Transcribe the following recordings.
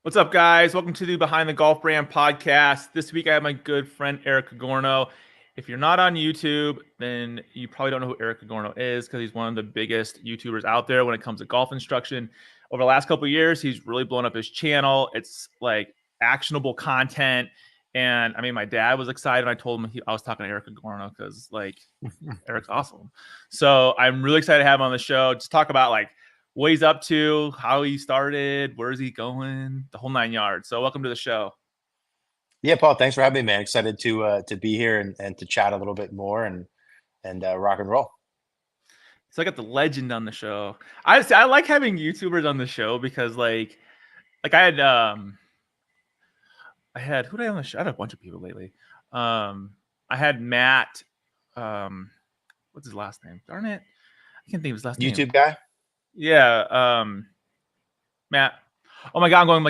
What's up, guys? Welcome to the Behind the Golf Brand podcast. This week, I have my good friend Eric Cogorno. If you're not on YouTube, then you probably don't know who Eric Cogorno is because he's one of the biggest YouTubers out there when it comes to golf instruction. Over the last couple of years, he's really blown up his channel. It's like actionable content. And I mean, my dad was excited when I told him I was talking to Eric Cogorno because, like, Eric's awesome. So I'm really excited to have him on the show. Just talk about what he's up to, how he started, where's he going, the whole 9 yards. So welcome to the show. Yeah, Paul, thanks for having me, man. Excited to be here and to chat a little bit more and rock and roll. So I got the legend on the show. I like having YouTubers on the show because like I had who did I have on the show? I had a bunch of people lately. I had Matt. What's his last name? Darn it, I can't think of his last name. YouTube guy? Yeah, Matt. Oh my god, I'm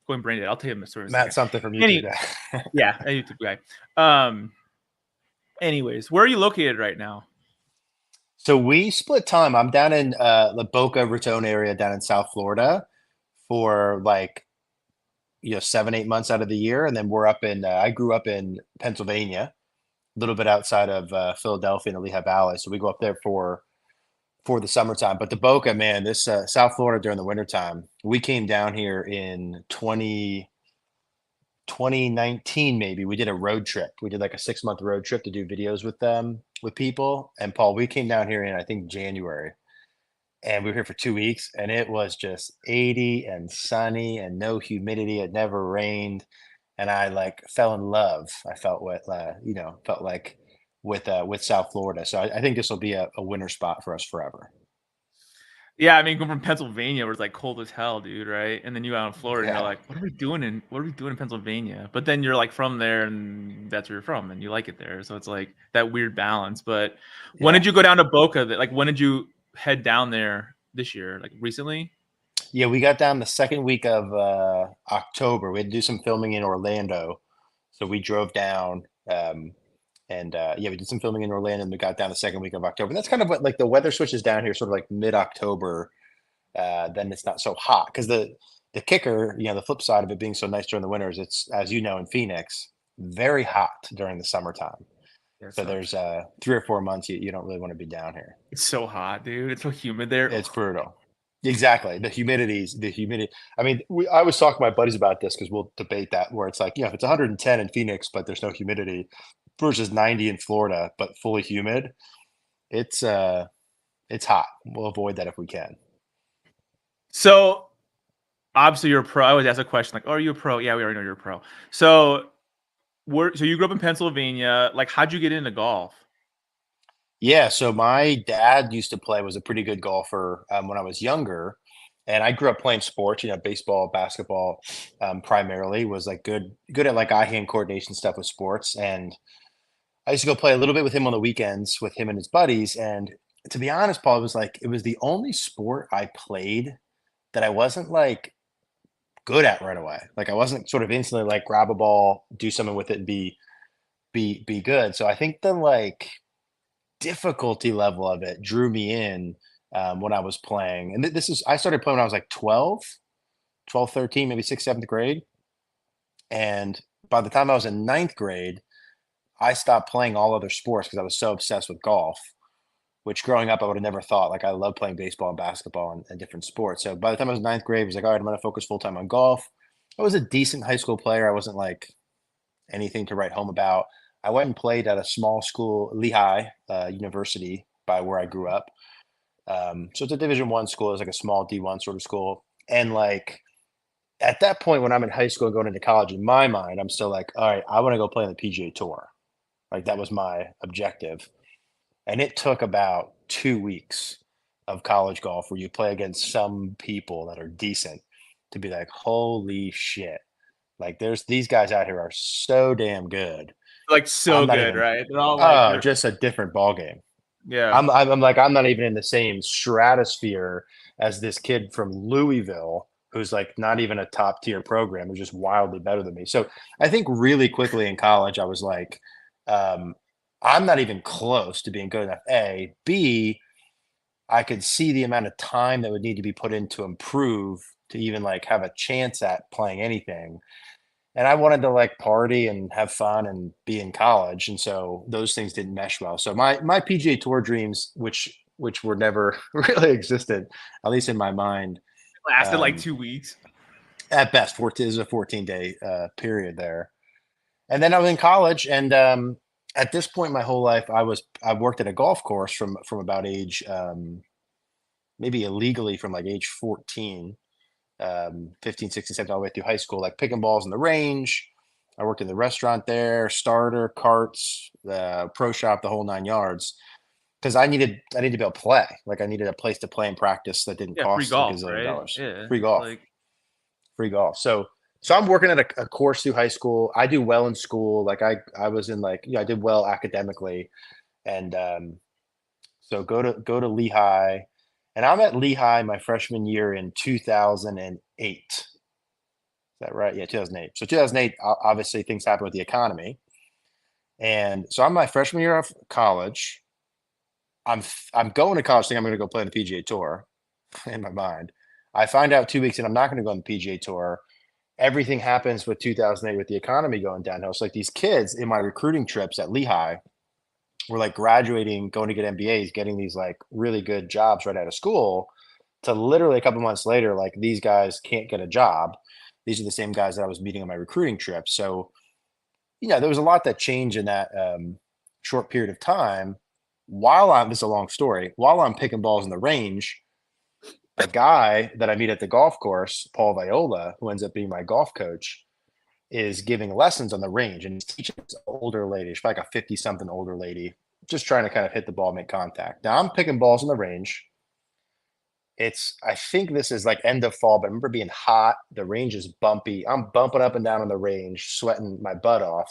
going brain dead. I'll tell you the story. Matt something from YouTube guy. Yeah, a YouTube guy. Anyways, where are you located right now? So we split time. I'm down in the Boca Raton area down in South Florida for 7, 8 months out of the year. And then we're up in I grew up in Pennsylvania, a little bit outside of Philadelphia in the Lehigh Valley. So we go up there for the summertime. But the Boca, man, this South Florida during the wintertime, we came down here in 2019 maybe. We did a road trip. We did like a 6-month road trip to do videos with people. And Paul, we came down here in I think January, and we were here for 2 weeks, and it was just 80 and sunny and no humidity. It never rained, and I fell in love. I felt felt like with South Florida. So I think this will be a winter spot for us forever. Yeah, I mean, going from Pennsylvania where it's like cold as hell, dude, right? And then you out in Florida and you're Yeah. like, what are we doing in Pennsylvania? But then you're like from there and that's where you're from and you like it there. So it's like that weird balance. But when Yeah. did you go down to Boca? Like when did you head down there this year? Like recently? Yeah, we got down the second week of October. We had to do some filming in Orlando. So we drove down and yeah, we did some filming in Orlando and we got down the second week of October. And that's kind of what the weather switches down here sort of like mid-October. Then it's not so hot because the kicker, the flip side of it being so nice during the winters, it's, as you know, in Phoenix, very hot during the summertime. Yeah, it So there's sucks. 3 or 4 months you don't really want to be down here. It's so hot, dude. It's so humid there. It's Ugh. brutal. Exactly. The humidity. I mean, I was talking to my buddies about this because we'll debate that where it's like, if it's 110 in Phoenix, but there's no humidity versus 90 in Florida, but fully humid, it's it's hot. We'll avoid that if we can. So obviously you're a pro. I always ask a question like, oh, are you a pro? Yeah, we already know you're a pro. So so you grew up in Pennsylvania. Like, how'd you get into golf? Yeah, so my dad used to play, was a pretty good golfer when I was younger. And I grew up playing sports, baseball, basketball, primarily was like good at like eye-hand coordination stuff with sports. And I used to go play a little bit with him on the weekends with him and his buddies. And to be honest, Paul, it was the only sport I played that I wasn't like good at right away. Like I wasn't sort of instantly like grab a ball, do something with it and be good. So I think the difficulty level of it drew me in when I was playing. And this is I started playing when I was like 12, 13, maybe 6th, 7th grade. And by the time I was in ninth grade, I stopped playing all other sports because I was so obsessed with golf, which growing up I would have never thought. Like I love playing baseball and basketball and different sports. So by the time I was ninth grade, I was like, all right, I'm going to focus full time on golf. I was a decent high school player. I wasn't like anything to write home about. I went and played at a small school, Lehigh University, by where I grew up. So it's a Division 1 school. It's like a small D1 sort of school. And at that point, when I'm in high school and going into college, in my mind, I'm still like, all right, I want to go play on the PGA Tour. Like that was my objective. And it took about 2 weeks of college golf where you play against some people that are decent to be like, holy shit. Like there's these guys out here are so damn good. Like I'm so not good, even right? They're all like they're just a different ball game. yeah. I'm like, I'm not even in the same stratosphere as this kid from Louisville who's like not even a top tier program, who's just wildly better than me. So I think really quickly in college, I was like, um, I'm not even close to being good enough. A, B, I could see the amount of time that would need to be put in to improve to even like have a chance at playing anything. And I wanted to like party and have fun and be in college. And so those things didn't mesh well. So my PGA Tour dreams, which were never really existed, at least in my mind, Lasted like um, 2 weeks. at best, it was a 14-day period there. And then I was in college, and at this point in my whole life, I worked at a golf course from about age maybe illegally from like age 14, 15, 16, 17, all the way through high school, like picking balls in the range. I worked in the restaurant there, starter, carts, the pro shop, the whole 9 yards. Because I needed to be able to play. Like I needed a place to play and practice that didn't Yeah, free cost a golf, gazillion right? dollars. Yeah, Free golf, like free golf. So I'm working at a course through high school. I do well in school. Like I was in like, I did well academically. And so go to Lehigh. And I'm at Lehigh my freshman year in 2008. Is that right? Yeah, 2008. So 2008, obviously things happened with the economy. And so I'm my freshman year of college. I'm going to college thinking I'm going to go play on the PGA Tour in my mind. I find out 2 weeks and I'm not going to go on the PGA Tour. Everything happens with 2008 with the economy going downhill. So like these kids in my recruiting trips at Lehigh were like graduating, going to get MBAs, getting these like really good jobs right out of school, to literally a couple months later, like these guys can't get a job. These are the same guys that I was meeting on my recruiting trip. So, there was a lot that changed in that short period of time. This is a long story, while I'm picking balls in the range, a guy that I meet at the golf course, Paul Viola, who ends up being my golf coach, is giving lessons on the range, and he's teaching this older lady. She's like a 50-something older lady, just trying to kind of hit the ball, make contact. Now I'm picking balls in the range. I think this is like end of fall, but I remember being hot. The range is bumpy. I'm bumping up and down on the range, sweating my butt off.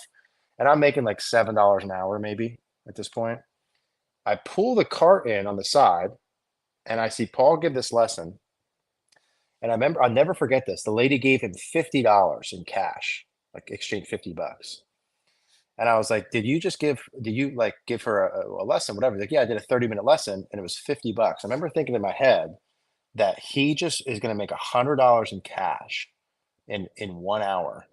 And I'm making like $7 an hour maybe at this point. I pull the cart in on the side and I see Paul give this lesson. And I remember, I'll never forget this. The lady gave him $50 in cash, like exchange $50. And I was like, did you like give her a lesson, whatever? Like, yeah, I did a 30-minute lesson and it was $50. I remember thinking in my head that he just is going to make $100 in cash in 1 hour.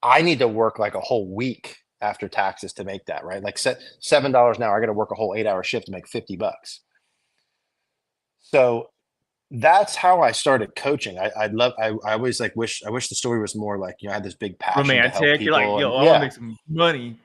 I need to work like a whole week after taxes to make that, right? Like $7 an hour. I got to work a whole 8-hour shift to make $50. So that's how I started coaching. I always like I wish the story was more like, I had this big passion to help romantic. You're like, people. And yo, I want to yeah, make some money.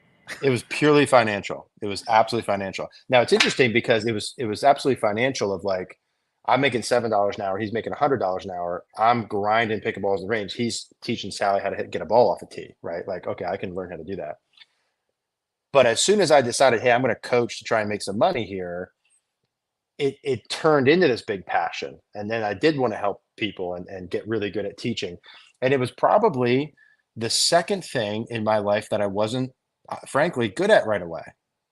it was purely financial. It was absolutely financial. Now it's interesting because it was absolutely financial of like, I'm making $7 an hour. He's making $100 an hour. I'm grinding pickleballs in the range. He's teaching Sally how to get a ball off a tee, right? Like, okay, I can learn how to do that. But as soon as I decided, hey, I'm going to coach to try and make some money here, it turned into this big passion. And then I did want to help people and get really good at teaching. And it was probably the second thing in my life that I wasn't, frankly, good at right away.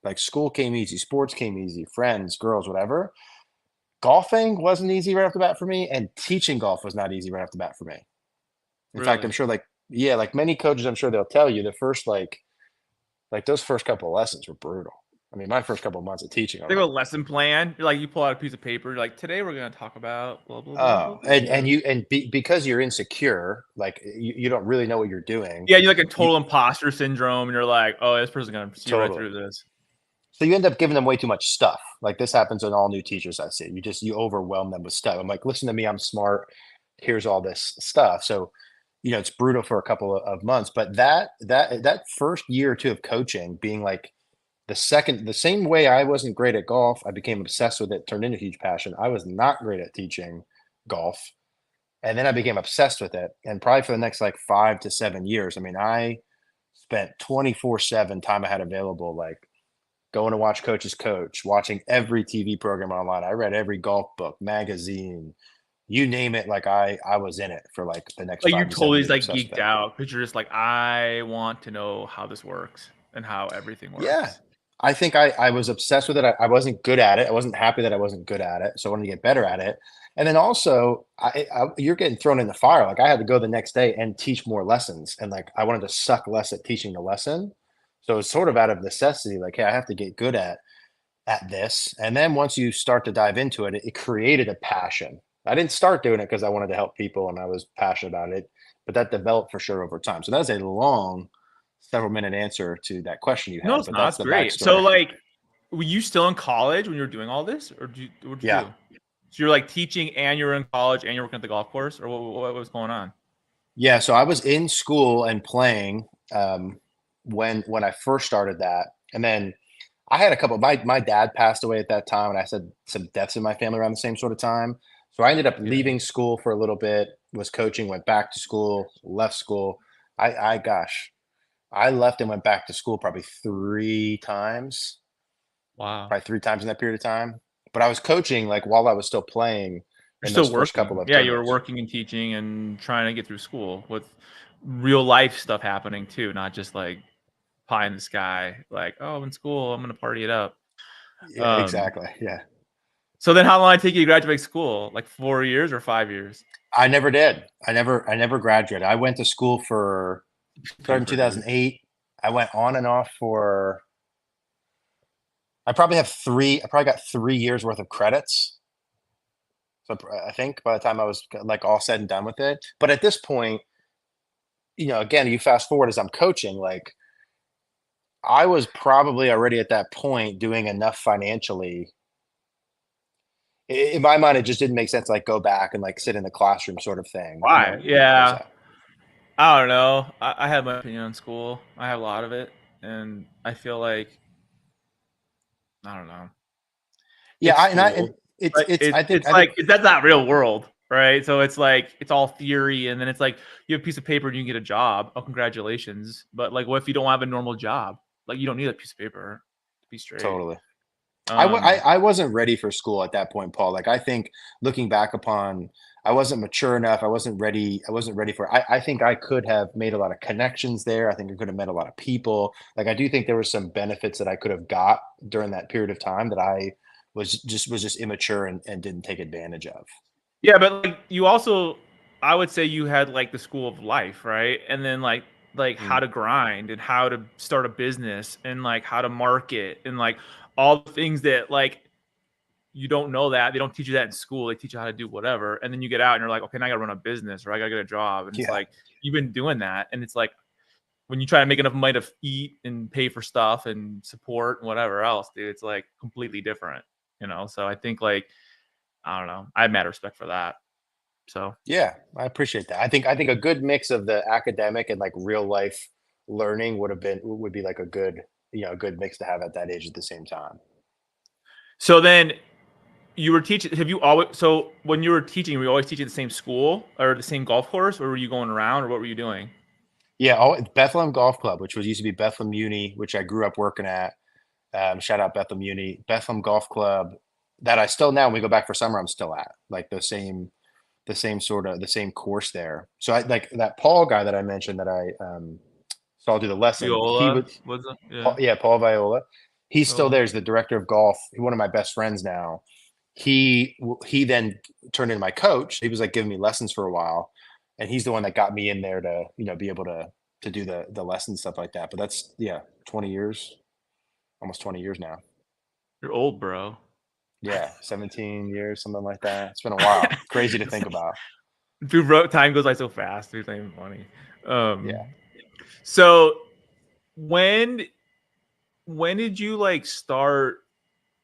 Like school came easy, sports came easy, friends, girls, whatever. Golfing wasn't easy right off the bat for me, and teaching golf was not easy right off the bat for me. In fact, I'm Really? sure like many coaches, I'm sure they'll tell you the first like those first couple of lessons were brutal. I mean, my first couple of months of teaching, I'm They have a like, lesson plan. You're like, you pull out a piece of paper. You're like, today we're gonna talk about blah blah blah blah oh, blah. because you're insecure, like you don't really know what you're doing. Yeah, you're like a You total imposter syndrome, and you're like, oh, this person's gonna see right totally. through this. So you end up giving them way too much stuff. Like this happens in all new teachers I see. You overwhelm them with stuff. I'm like, listen to me, I'm smart. Here's all this stuff. So, it's brutal for a couple of months. But that first year or two of coaching, being like the same way I wasn't great at golf, I became obsessed with it, turned into a huge passion. I was not great at teaching golf. And then I became obsessed with it. And probably for the next like 5 to 7 years, I mean, I spent 24/7 time I had available, like going to watch coaches coach, watching every TV program online. I read every golf book, magazine, you name it. Like I was in it for like the next Like you're 5 to 7 years, like obsessed geeked with it. out because you're just like, I want to know how this works and how everything Yeah. works. I think I was obsessed with it. I wasn't good at it. I wasn't happy that I wasn't good at it. So I wanted to get better at it. And then also, you're getting thrown in the fire. Like I had to go the next day and teach more lessons. And like I wanted to suck less at teaching the lesson. So it's sort of out of necessity. Like, hey, I have to get good at. at this. And then once you start to dive into it, it created a passion. I didn't start doing it because I wanted to help people and I was passionate about it, but that developed for sure over time. So that's a long, several minute answer to that question you No, had, it's but not. that's It's the great. So backstory. like, were you still in college when you were doing all this, or what'd you Yeah. do? So you're like teaching, and you're in college, and you're working at the golf course, or what was going on? Yeah. So I was in school and playing when I first started that. And then I had a couple. My dad passed away at that time, and I had some deaths in my family around the same sort of time. So I ended up Yeah. leaving school for a little bit. Was coaching, went back to school, left school. Gosh, I left and went back to school probably Wow. probably three times in that period of time. But I was coaching like while I was still playing You're in still those first couple working. of Yeah, you were tournaments. working and teaching and trying to get through school with real life stuff happening too, not just like pie in the sky, like, oh, I'm in school, I'm gonna party it up. Yeah, Um, exactly. Yeah. so then how long did it take you to graduate school? Like 4 years or 5 years? I never did. I never graduated. I went to school for started in Paper, dude. 2008. I went on and off for I probably got 3 years worth of credits. So I think by the time I was like all said and done with it. But at this point, again, you fast forward as I'm coaching, like I was probably already at that point doing enough financially. In my mind, it just didn't make sense to like go back and like sit in the classroom sort of thing, Why? where I was Yeah. at. I don't know. I have my opinion on school. I have a lot of it. And I feel like, I don't know. Yeah, It's and school. But it's it's I think like that's not real world, right? So it's like it's all theory, and then it's like you have a piece of paper and you can get a job. Oh, congratulations! But like, what if you don't have a normal job? Like, you don't need a piece of paper to be straight. totally. Um, I wasn't ready for school at that point, Paul. Like I think looking back upon, I wasn't mature enough. I wasn't ready. I wasn't ready for it. I think I could have made a lot of connections there. I think I could have met a lot of people. Like I do think there were some benefits that I could have got during that period of time that I was just immature and didn't take advantage of. yeah, but like you also, I would say you had like the school of life, right? And then like how Mm, to grind and how to start a business and like how to market and like all the things that like you don't know that they don't teach you that in school. They teach you how to do whatever, and then you get out and you're like, okay, now I gotta run a business or I gotta get a job, and it's yeah, like you've been doing that, and it's like when you try to make enough money to eat and pay for stuff and support and whatever else, dude, it's like completely different, you know. So I think like I don't know, I have mad respect for that. So yeah. I appreciate that. I think a good mix of the academic and like real life learning would be like a good mix to have at that age at the same time. so then you were teaching. Have you always so when you were teaching, were you always teaching the same school or the same golf course, or were you going around, or what were you doing? Yeah, Bethlehem Golf Club, which was used to be Bethlehem Uni, which I grew up working at. Shout out Bethlehem Uni, Bethlehem Golf Club, that I still now when we go back for summer, I'm still at like the same course there. So I like that Paul guy that I mentioned that I saw do the lesson. He Viola was was it? Paul, Yeah. yeah, Paul Viola. He's still Viola. there. He's the director of golf. He's one of my best friends now. He then turned into my coach. He was like giving me lessons for a while, and he's the one that got me in there to be able to do the lessons stuff like that. But that's 20 years, almost 20 years now. You're old, bro. Yeah, 17 years, something like that. It's been a while. Crazy to think about. Dude, bro, time goes by so fast. Dude, it's not even funny. Yeah. So when when did you like start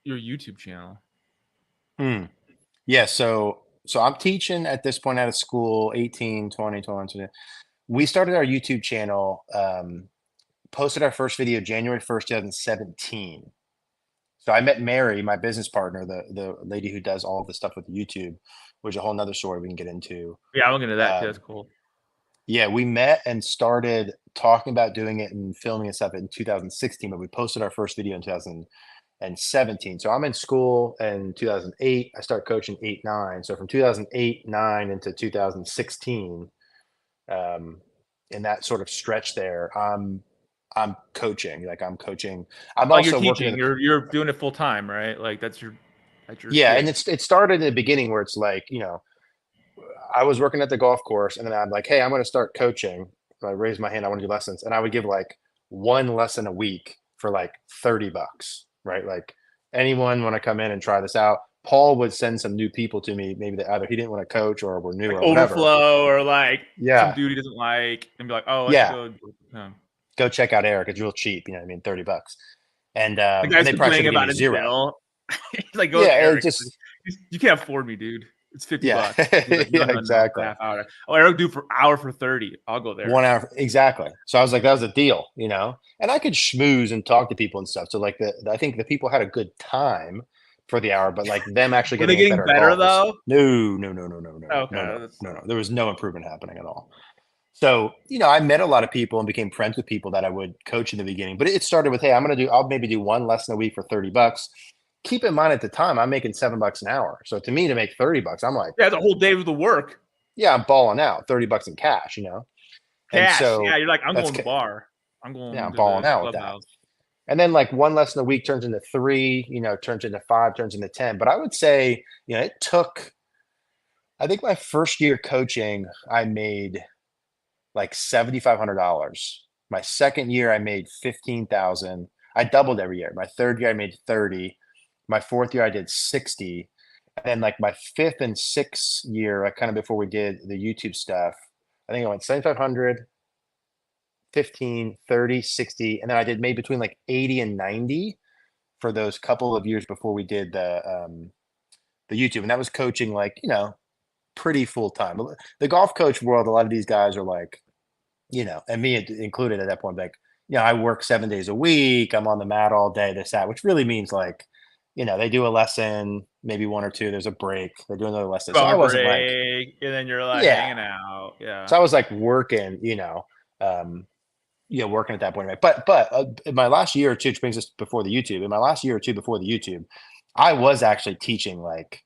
your YouTube channel? Hmm. Yeah. So I'm teaching at this point out of school, 18, 20, 21. We started our YouTube channel, posted our first video January 1st, 2017. So I met Mary, my business partner, the lady who does all the stuff with YouTube, which is a whole nother story we can get into. Yeah, I'm looking at that too. That's Um, cool. yeah, we met and started talking about doing it and filming and stuff in 2016, but we posted our first video in 2017. So I'm in school in 2008. I start coaching 8, 9. So from 2008, 9 into 2016, um, in that sort of stretch there, I'm coaching. Like I'm coaching. I'm Like you're also working teaching, at you're doing it full time, right? Like that's your yeah, and gig. it started in the beginning where it's like, I was working at the golf course and then I'm like, hey, I'm going to start coaching. I raised my hand. I want to do lessons. And I would give like one lesson a week for like $30, right? Like, anyone want to come in and try this out? Paul would send some new people to me, maybe that either he didn't want to coach or were new Like or whatever. overflow or like some Yeah. dude he doesn't like, and be like, oh, let's Yeah. go. Go check out Eric. It's real cheap. You know what I mean? $30. The And guy's they probably should complaining have given about me his zero. bill. He's like, go with Yeah. It Eric. just, You can't afford me, dude. It's 50 yeah. bucks. He's like, no, Yeah, no, no, for exactly. half hour. Oh, Eric do for hour for 30. I'll go there. 1 hour. Exactly. So I was like, that was a deal, you know? And I could schmooze and talk to people and stuff. So like I think the people had a good time for the hour, but like them actually Were they getting getting better at better golf was though? no, no, no, no, no, no, no, Okay, no, that's no, no. There was no improvement happening at all. So, you know, I met a lot of people and became friends with people that I would coach in the beginning. But it started with, hey, I'll maybe do one lesson a week for $30. Keep in mind at the time, I'm making $7 an hour. So to me, to make $30, I'm like, yeah, the whole day with the work. yeah, I'm balling out, $30 in cash, you know? And Cash. Yeah, so you're like, I'm that's, going to the bar. I'm going I'm to the balling out with that. clubhouse. And then like one lesson a week turns into 3, you know, turns into 5, turns into 10. But I would say, you know, it took, I think my first year coaching, I made like $7,500. My second year, I made 15,000. I doubled every year. My third year, I made 30. My fourth year, I did 60. And then like my fifth and sixth year, like kind of before we did the YouTube stuff, I think I went 7,500, 15, 30, 60. And then I did made between like 80 and 90 for those couple of years before we did the YouTube. And that was coaching like, you know, pretty full time. The golf coach world, a lot of these guys are like, you know, and me included at that point, like, you know, I work 7 days a week. I'm on the mat all day, this, that, which really means like, you know, they do a lesson, maybe one or two, there's a break, they do another lesson. So I wasn't like, Break, and then you're like yeah. hanging out. Yeah. So I was like working, working at that point. Right? But in my last year or two, which brings us before the YouTube, in my last year or two before the YouTube, I was actually teaching like,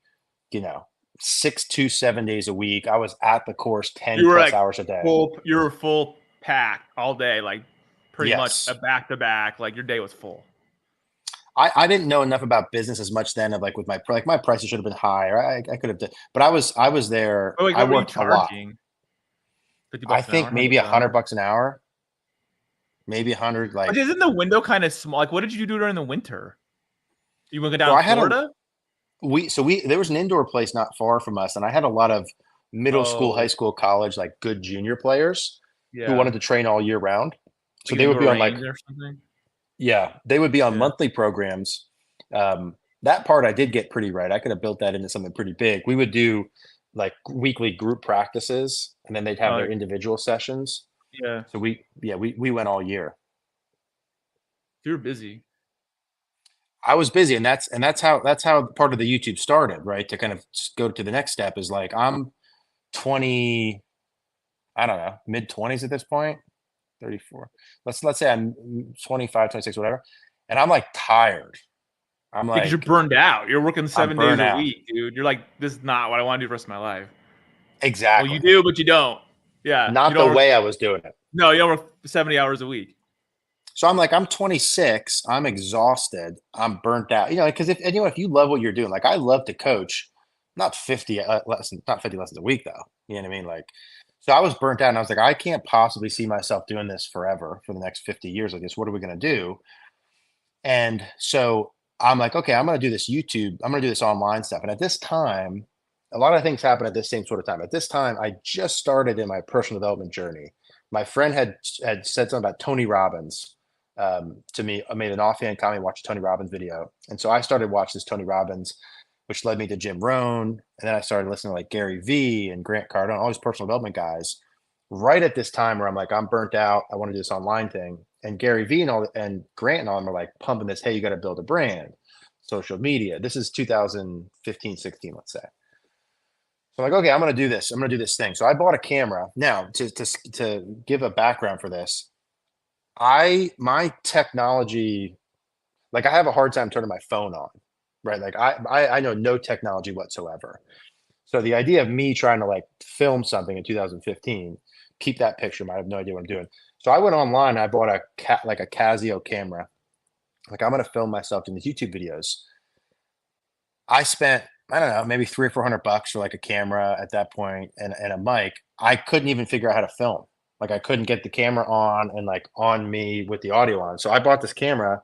you know, 6 to 7 days a week. I was at the course 10 You were plus like hours a day. you were full pack all day, like pretty much a Yes. back to back. Like your day was full. I didn't know enough about business as much then of like with my prices should have been higher. I could have done, but I was there. But like, I what were you worked a lot. charging? 50 I bucks an hour, think maybe $100 an hour, maybe 100. But Like, isn't the window kind of small? Like, what did you do during the winter? You want to go so down I to had Florida? there was an indoor place not far from us, and I had a lot of middle school, high Oh, school, college, like good junior players who yeah. wanted to train all year round. So Like an they would indoor be on like, range or something? yeah, they would be on Yeah. monthly programs. That part I did get pretty right. I could have built that into something pretty big. We would do like weekly group practices, and then they'd have their Like, individual sessions. yeah. So we went all year. You were busy. I was busy, and that's how part of the YouTube started, right? To kind of go to the next step is like I'm 20, I don't know, mid 20s at this point, 34. Let's say I'm 25, 26, whatever. And I'm like tired. I'm Because you're like, burned out. You're working I'm 7 days burnt a out. week, dude. You're like, this is not what I want to do for the rest of my life. Well, you Exactly. do, but you don't. Yeah. You Not the don't work. way I was doing it. No, you don't work 70 hours a week. So I'm like, I'm 26. I'm exhausted. I'm burnt out. You know, because if you love what you're doing, like I love to coach, not 50 lessons, not 50 lessons a week though. You know what I mean? Like, so I was burnt out, and I was like, I can't possibly see myself doing this forever for the next 50 years like this. What are we gonna do? And so I'm like, okay, I'm gonna do this YouTube. I'm gonna do this online stuff. And at this time, a lot of things happen at this same sort of time. At this time, I just started in my personal development journey. My friend had said something about Tony Robbins to me. I made an offhand comment, watched a Tony Robbins video, and so I started watching this Tony Robbins, which led me to Jim Rohn, and then I started listening to like Gary Vee and Grant Cardone, all these personal development guys. Right at this time where I'm like, I'm burnt out. I want to do this online thing. And Gary Vee and Grant and all them are like pumping this. Hey, you got to build a brand, social media. This is 2015, 16, let's say. So I'm like, okay, I'm going to do this. I'm going to do this thing. So I bought a camera. Now, to give a background for this, my technology, like I have a hard time turning my phone on, right? Like I know no technology whatsoever. So the idea of me trying to like film something in 2015, keep that picture. I have no idea what I'm doing. So I went online. And I bought a Casio camera. Like I'm going to film myself in these YouTube videos. I spent, I don't know, maybe $300 or $400 for like a camera at that point and a mic. I couldn't even figure out how to film. Like I couldn't get the camera on and like on me with the audio on. So I bought this camera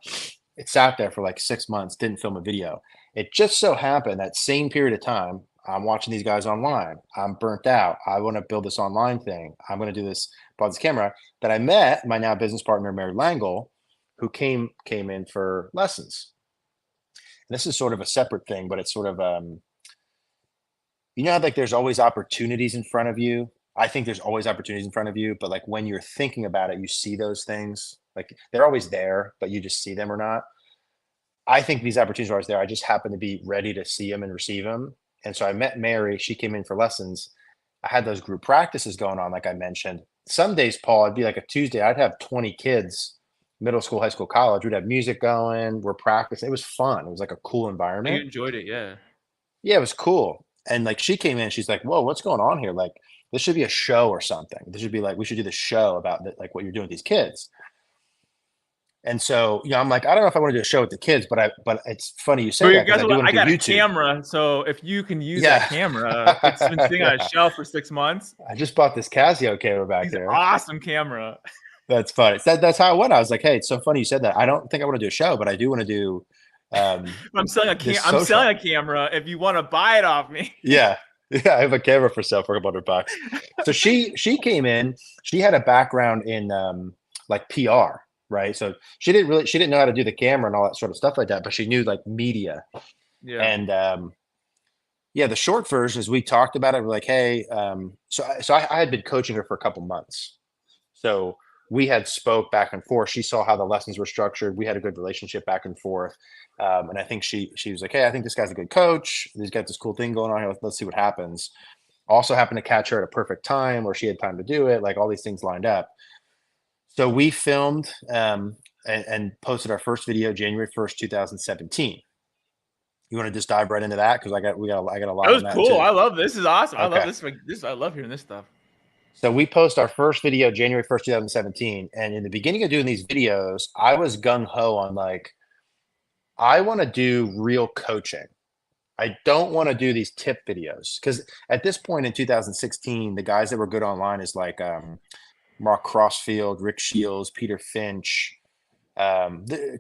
It sat there for like 6 months, didn't film a video. It just so happened that same period of time, I'm watching these guys online. I'm burnt out. I want to build this online thing. I'm going to do this, bought this camera, that I met my now business partner, Mary Langle, who came in for lessons. And this is sort of a separate thing, but it's sort of, you know, how, like there's always opportunities in front of you. I think there's always opportunities in front of you, but like when you're thinking about it, you see those things. Like they're always there, but you just see them or not. I think these opportunities are always there. I just happen to be ready to see them and receive them. And so I met Mary. She came in for lessons. I had those group practices going on, like I mentioned. Some days, Paul, it'd be like a Tuesday. I'd have 20 kids, middle school, high school, college. We'd have music going. We're practicing. It was fun. It was like a cool You environment. enjoyed it, yeah. Yeah, it was cool. And like she came in, she's like, "Whoa, what's going on here? Like, this should be a show or something. This should be like, we should do this show about like what you're doing with these kids." And so, you know, I'm like, I don't know if I want to do a show with the kids, but it's funny you say that because I do want I to do got a YouTube. camera, so if you can use Yeah. that camera, it's been sitting on a Yeah. shelf for 6 months. I just bought this Casio camera back It's an there. awesome camera. That's funny. That's how it went. I was like, hey, it's so funny you said that. I don't think I want to do a show, but I do want to do I'm selling this social. a camera if you want to buy it off me. Yeah. Yeah, I have a camera for sale for $100. So she came in. She had a background in like PR, right? So she didn't know how to do the camera and all that sort of stuff like that, but she knew like media. Yeah. And yeah, the short version is we talked about it. We're like, hey, so I had been coaching her for a couple months. So we had spoke back and forth. She saw how the lessons were structured. We had a good relationship back and forth. And I think she was like, hey, I think this guy's a good coach. He's got this cool thing going on here. Let's see what happens. Also happened to catch her at a perfect time where she had time to do it. Like all these things lined up. So we filmed and posted our first video January 1st, 2017. You want to just dive right into that? Because I got a lot. That was on that cool. too. I love this. Is awesome. I love Okay. this. I love hearing this stuff. So we post our first video January 1st, 2017. And in the beginning of doing these videos, I was gung ho on like, I want to do real coaching. I don't want to do these tip videos because at this point in 2016, the guys that were good online is like Mark Crossfield, Rick Shields, Peter Finch,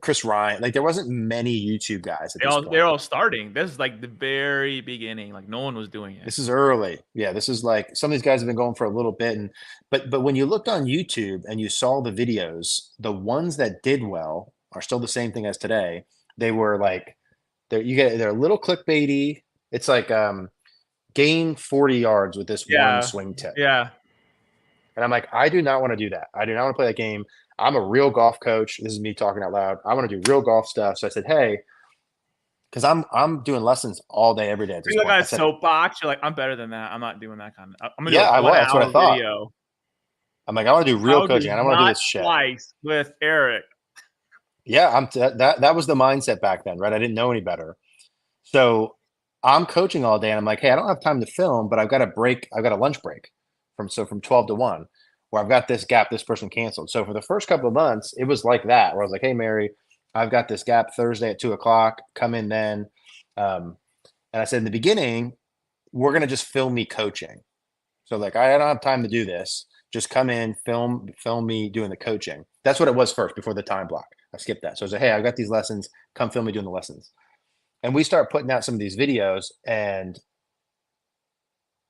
Chris Ryan. Like there wasn't many YouTube guys at this point. They're all starting. This is like the very beginning. Like no one was doing it. This is early. Yeah, this is like some of these guys have been going for a little bit. And but when you looked on YouTube and you saw the videos, the ones that did well are still the same thing as today. They were like they're a little clickbaity. It's like gain 40 yards with this one swing tip. Yeah. And I'm like, I do not want to do that. I do not want to play that game. I'm a real golf coach. This is me talking out loud. I want to do real golf stuff. So I said, hey, because I'm doing lessons all day, every day. At this You look point. at a soapbox. You're like, I'm better than that. I'm not doing that kind of. I'm gonna Yeah, do a 1 that's what I hour thought. video. I'm like, I want to do real coaching. I don't want to do this shit. Twice with Eric. Yeah, that was the mindset back then, right? I didn't know any better. So I'm coaching all day, and I'm like, hey, I don't have time to film, but I've got a break. I've got a lunch break from 12 to 1, where I've got this gap. This person canceled. So for the first couple of months, it was like that, where I was like, hey, Mary, I've got this gap Thursday at 2:00. Come in then. And I said in the beginning, we're gonna just film me coaching. So like, I don't have time to do this. Just come in, film me doing the coaching. That's what it was first before the time block. I skipped that. So I said, hey, I've got these lessons. Come film me doing the lessons. And we start putting out some of these videos, and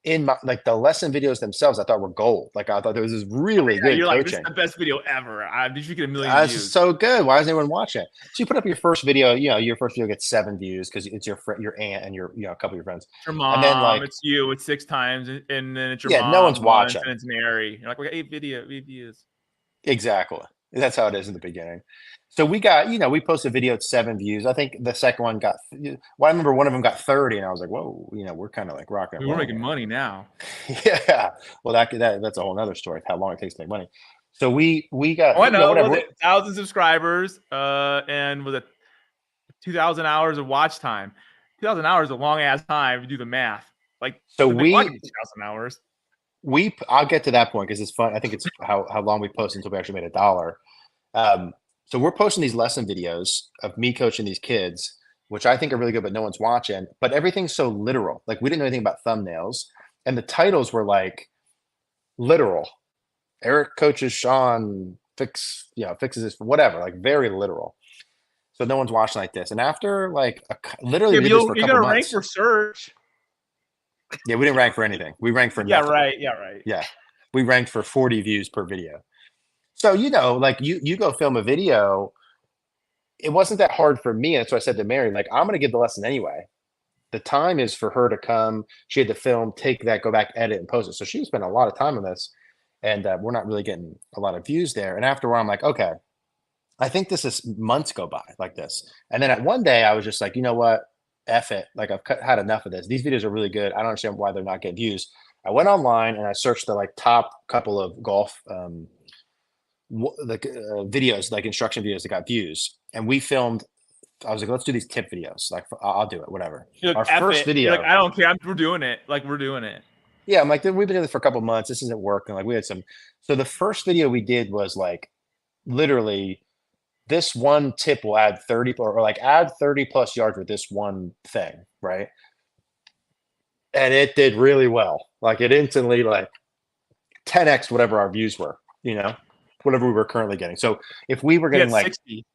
in my like the lesson videos themselves, I thought were gold. Like I thought there was this really good You're coaching. like, this is the best video ever. Did you get a million This views? is so good. Why doesn't anyone watch it? So you put up your first video. You know, your first video gets 7 views because it's your aunt and your a couple of your friends. It's your mom. And then like it's you. It's 6 times, and then it's your mom. No one's watching. And it's Mary. You're like, we got 8 views. Exactly. That's how it is in the beginning. So we got, we posted a video at 7 views. I think the second one got, I remember one of them got 30, and I was like, whoa, we're kind of like rocking. We're making money now. Yeah. Well, that's a whole nother story. How long it takes to make money. So we got. Oh, I know. Was it 1,000 subscribers, and was it 2,000 hours of watch time? 2,000 hours is a long ass time. You do the math. Like, so 2,000 hours. I'll get to that point because it's fun. I think it's how long we posted until we actually made $1. So we're posting these lesson videos of me coaching these kids, which I think are really good, but no one's watching. But everything's so literal. Like we didn't know anything about thumbnails, and the titles were like literal. Eric coaches Sean fixes this, whatever, like very literal. So no one's watching like this. And after like literally Yeah, we but did this for a you're couple gonna rank months. for search. Yeah, we didn't rank for anything. We ranked for Yeah, nothing. right. Yeah, right. Yeah. We ranked for 40 views per video. So, like you go film a video, it wasn't that hard for me. That's what I said to Mary, like, I'm gonna give the lesson anyway. The time is for her to come. She had to film, take that, go back, edit, and post it. So she spent a lot of time on this, and we're not really getting a lot of views there. And after a while, I'm like, okay, I think this is months go by like this. And then at one day, I was just like, you know what? F it. Like had enough of this. These videos are really good. I don't understand why they're not getting views. I went online and I searched the like top couple of golf videos, like instruction videos that got views. And we filmed. I was like, let's do these tip videos. Like, I'll do it, whatever. You're like, Our F first it. You're like, video, I don't care. We're doing it. Like, we're doing it. yeah, I'm like, we've been doing this for a couple months. This isn't working. Like, we had some. So the first video we did was like, literally, this one tip will add 30 or like add 30 plus yards with this one thing, right? And it did really well. Like, it instantly like 10x whatever our views were, whatever we were currently getting. So if we were getting like 60.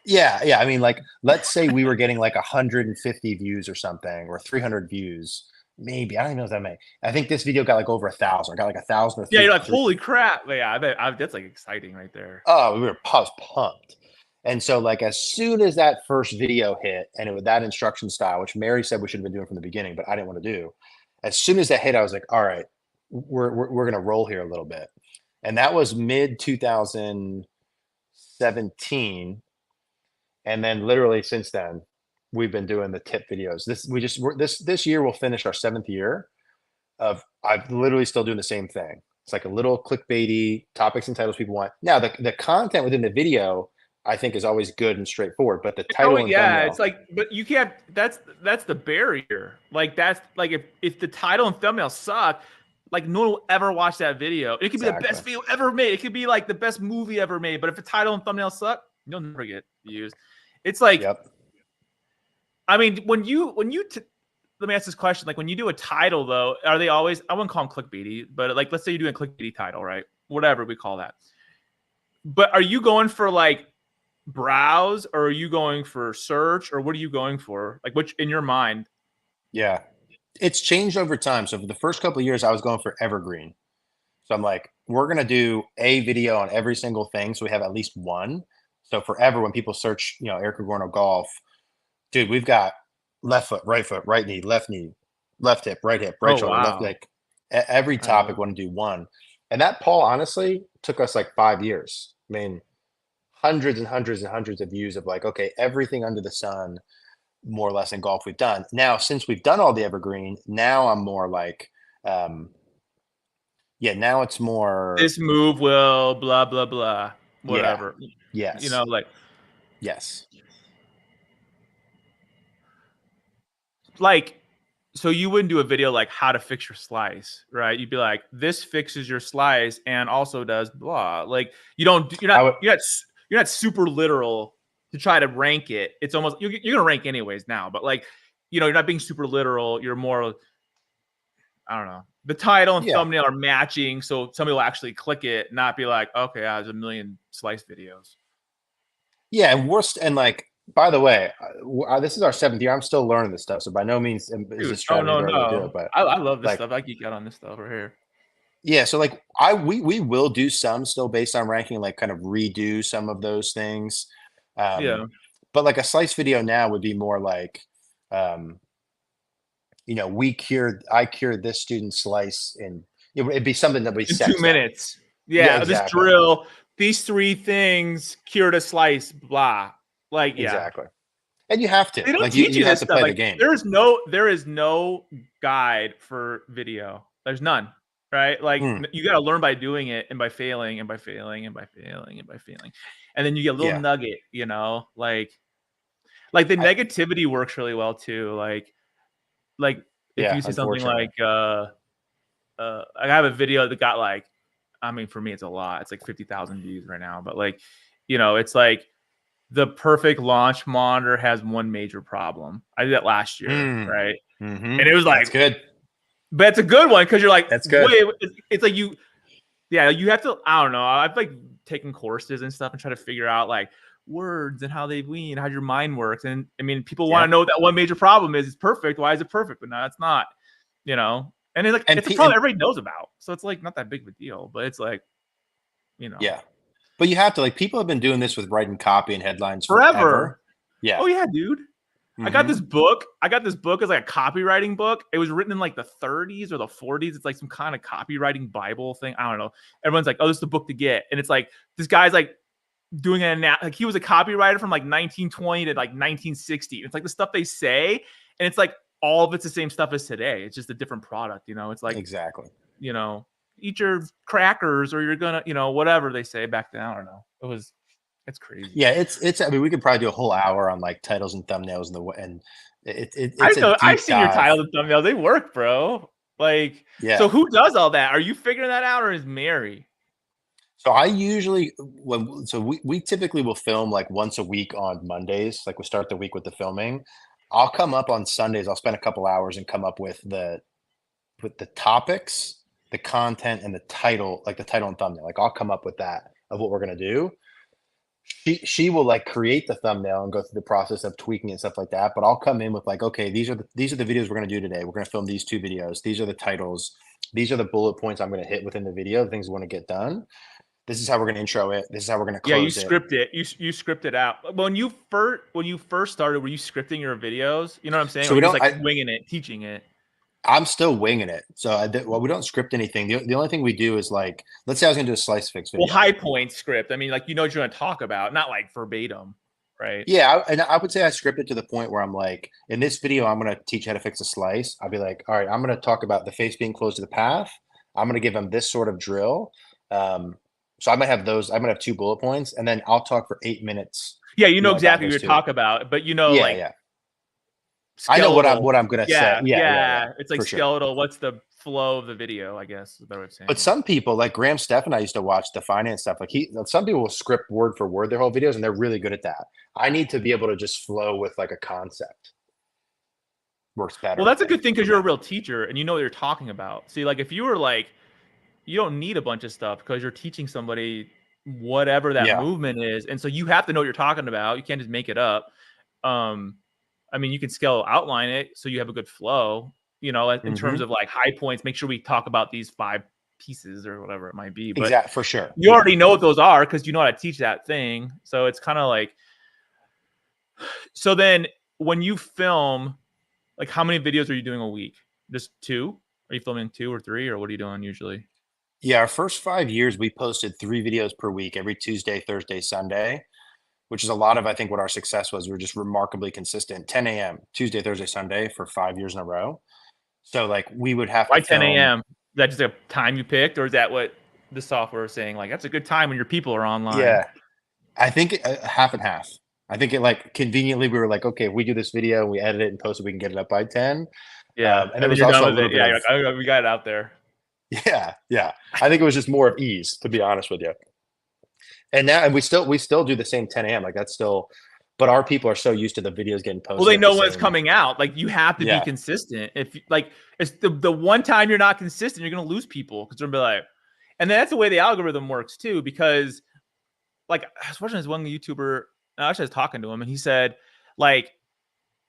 Yeah. I mean, like, let's say we were getting like 150 views or something, or 300 views, maybe. I don't even know if that many. I think this video got like over 1,000. Got like 1,000 or Yeah, you're like, holy crap. Yeah, that's like exciting right there. Oh, we were pumped. And so, like, as soon as that first video hit, and it was that instruction style, which Mary said we should have been doing from the beginning, but I didn't want to do. As soon as that hit, I was like, all right, we're gonna roll here a little bit. And that was mid 2017. And then literally since then, we've been doing the tip videos. This year we'll finish our 7th year of I'm literally still doing the same thing. It's like a little clickbaity topics and titles people want. Now the content within the video I think is always good and straightforward, but the title and thumbnail, it's like, but you can't. That's the barrier. Like that's like if the title and thumbnail suck, like no one will ever watch that video. It could be the best video ever made. It could be like the best movie ever made. But if the title and thumbnail suck, you'll never get views. It's like, yep. I mean, let me ask this question. Like when you do a title though, are they always, I wouldn't call them clickbaity, but like, let's say you're doing a clickbaity title, right? Whatever we call that. But are you going for like browse, or are you going for search, or what are you going for? Like which in your mind? Yeah. It's changed over time. So for the first couple of years, I was going for evergreen. So I'm like, we're going to do a video on every single thing. So we have at least one. So forever, when people search, Eric Cogorno golf, dude, we've got left foot, right knee, left hip, right shoulder, left leg. Every topic, want to do one. And that, Paul, honestly, took us like 5 years. I mean, hundreds and hundreds and hundreds of views of like, okay, everything under the sun, more or less in golf we've done. Now, since we've done all the evergreen, now I'm more like, now it's more. This move will blah, blah, blah, whatever. Yeah. Yes. Like. Yes. Like, so you wouldn't do a video like how to fix your slice, right? You'd be like, this fixes your slice and also does blah. Like you're not super literal to try to rank it. It's almost, you're going to rank anyways now, but like, you're not being super literal. You're more, I don't know. The title and thumbnail are matching. So somebody will actually click it, not be like, okay, there's a million slice videos. Yeah. And like, by the way, this is our 7th year. I'm still learning this stuff, so by no means is this strategy to do it. But I love this stuff. I geek out on this stuff right here. Yeah, so like we will do some still based on ranking, like kind of redo some of those things. But like a slice video now would be more like, I cured this student's slice in. It'd be something that we in 2 minutes. Yeah, exactly. This drill, these 3 things cured a slice. Blah. Like, exactly. And you have to. They don't like teach you have this to stuff. play like, the game. There is no guide for video. There's none, right? Like you got to learn by doing it and by failing and by failing and by failing and by failing. And then you get a little nugget, like the negativity works really well too. Like if you see something like, I have a video that got like, I mean, for me, it's a lot. It's like 50,000 views right now, but like, it's like, the perfect launch monitor has one major problem. I did that last year, right? Mm-hmm. And it was like, that's good. But it's a good one because you're like, that's good. It's like you have to, I don't know. I've like taken courses and stuff and try to figure out like words and how how your mind works. And I mean, people want Yeah. to know what that one major problem is. It's perfect. Why is it perfect? But no, it's not, you know? And it's like, And it's a problem everybody knows about. So it's like not that big of a deal, but it's like, you know, yeah. But you have to, like, people have been doing this with writing copy and headlines forever. forever. Yeah. Oh yeah, dude. I got this book. It's like a copywriting book. It was written in like the 30s or the 40s. It's like some kind of copywriting Bible thing. I don't know. Everyone's like, oh, this is the book to get. And it's like, this guy's like doing like he was a copywriter from like 1920 to like 1960. It's like the stuff they say. And it's like all of it's the same stuff as today. It's just a different product. You know, it's like, Exactly. you know, eat your crackers or you're going to, you know, whatever they say back then. I don't know. It's crazy. Yeah, it's. I mean, we could probably do a whole hour on like titles and thumbnails and I it's a know. I've deep seen your dive. titles and thumbnails. They work, bro. Like, so Yeah. who does all that? Are you figuring that out, or is Mary? So I usually we typically will film like once a week on Mondays. Like we start the week with the filming. I'll come up on Sundays. I'll spend a couple hours and come up with the topics, the content, and the title, like the title and thumbnail. Like I'll come up with that of what we're gonna do. She will like create the thumbnail and go through the process of tweaking and stuff like that. But I'll come in with like, okay, these are the videos we're gonna do today. We're gonna film these 2 videos. These are the titles. These are the bullet points I'm gonna hit within the video, the things we want to get done. This is how we're gonna intro it. This is how we're gonna Yeah, you close it. script it. You script it out. When you first started, were you scripting your videos? You know what I'm saying? So Or we you just don't. like winging it, teaching it. I'm still winging it. So well, we don't script anything. The only thing we do is like, let's say I was gonna do a slice fix video. Well, high point script. I mean, like you know what you're gonna talk about, not like verbatim, right? Yeah, and I would say I script it to the point where I'm like, in this video, I'm gonna teach how to fix a slice. I'll be like, all right, I'm gonna talk about the face being closed to the path. I'm gonna give them this sort of drill. So I might have those. I'm gonna have 2 bullet points, and then I'll talk for 8 minutes. Yeah, you know About exactly what those you're 2. talking about, but you know, Yeah, like yeah. I know skeletal. what I'm gonna say. Yeah. It's like For sure. skeletal. What's the flow of the video? I guess is the way of saying But it. some people, like Graham Stephan, I used to watch the finance stuff. Like some people will script word for word their whole videos, and they're really good at that. I need to be able to just flow with like a concept. Works better. Well, that's a good thing because you're a real teacher and you know what you're talking about. See, like if you were like, you don't need a bunch of stuff because you're teaching somebody whatever that Yeah. movement is, and so you have to know what you're talking about. You can't just make it up. I mean, you can scale outline it so you have a good flow. You know, in terms of like high points, make sure we talk about these 5 pieces or whatever it might be. But Exactly, for sure. you already know what those are because you know how to teach that thing. So it's kind of like, so then when you film, like how many videos are you doing a week? Just 2? Are you filming 2 or 3 or what are you doing usually? Yeah, our first 5 years, we posted 3 videos per week, every Tuesday, Thursday, Sunday, which is a lot of, I think, what our success was. We were just remarkably consistent. 10 a.m. Tuesday, Thursday, Sunday for 5 years in a row. So like we would have Why to 10 film. a.m.? Is that just a time you picked, or is that what the software is saying? Like that's a good time when your people are online. Yeah, I think half and half. I think it like conveniently we were like, okay, if we do this video and we edit it and post it, we can get it up by 10. Yeah, And there was you're also done a with little it. bit Yeah, of you're like, oh, we got it out there. yeah. I think it was just more of ease, to be honest with you. And now, and we still do the same 10 a.m. Like that's still, but our people are so used to the videos getting posted. Well, they at know the when it's same- coming out. Like you have to be consistent. If like it's the one time you're not consistent, you're gonna lose people because they're gonna be like, and then that's the way the algorithm works too. Because like I was watching this one YouTuber, actually I was talking to him, and he said, like,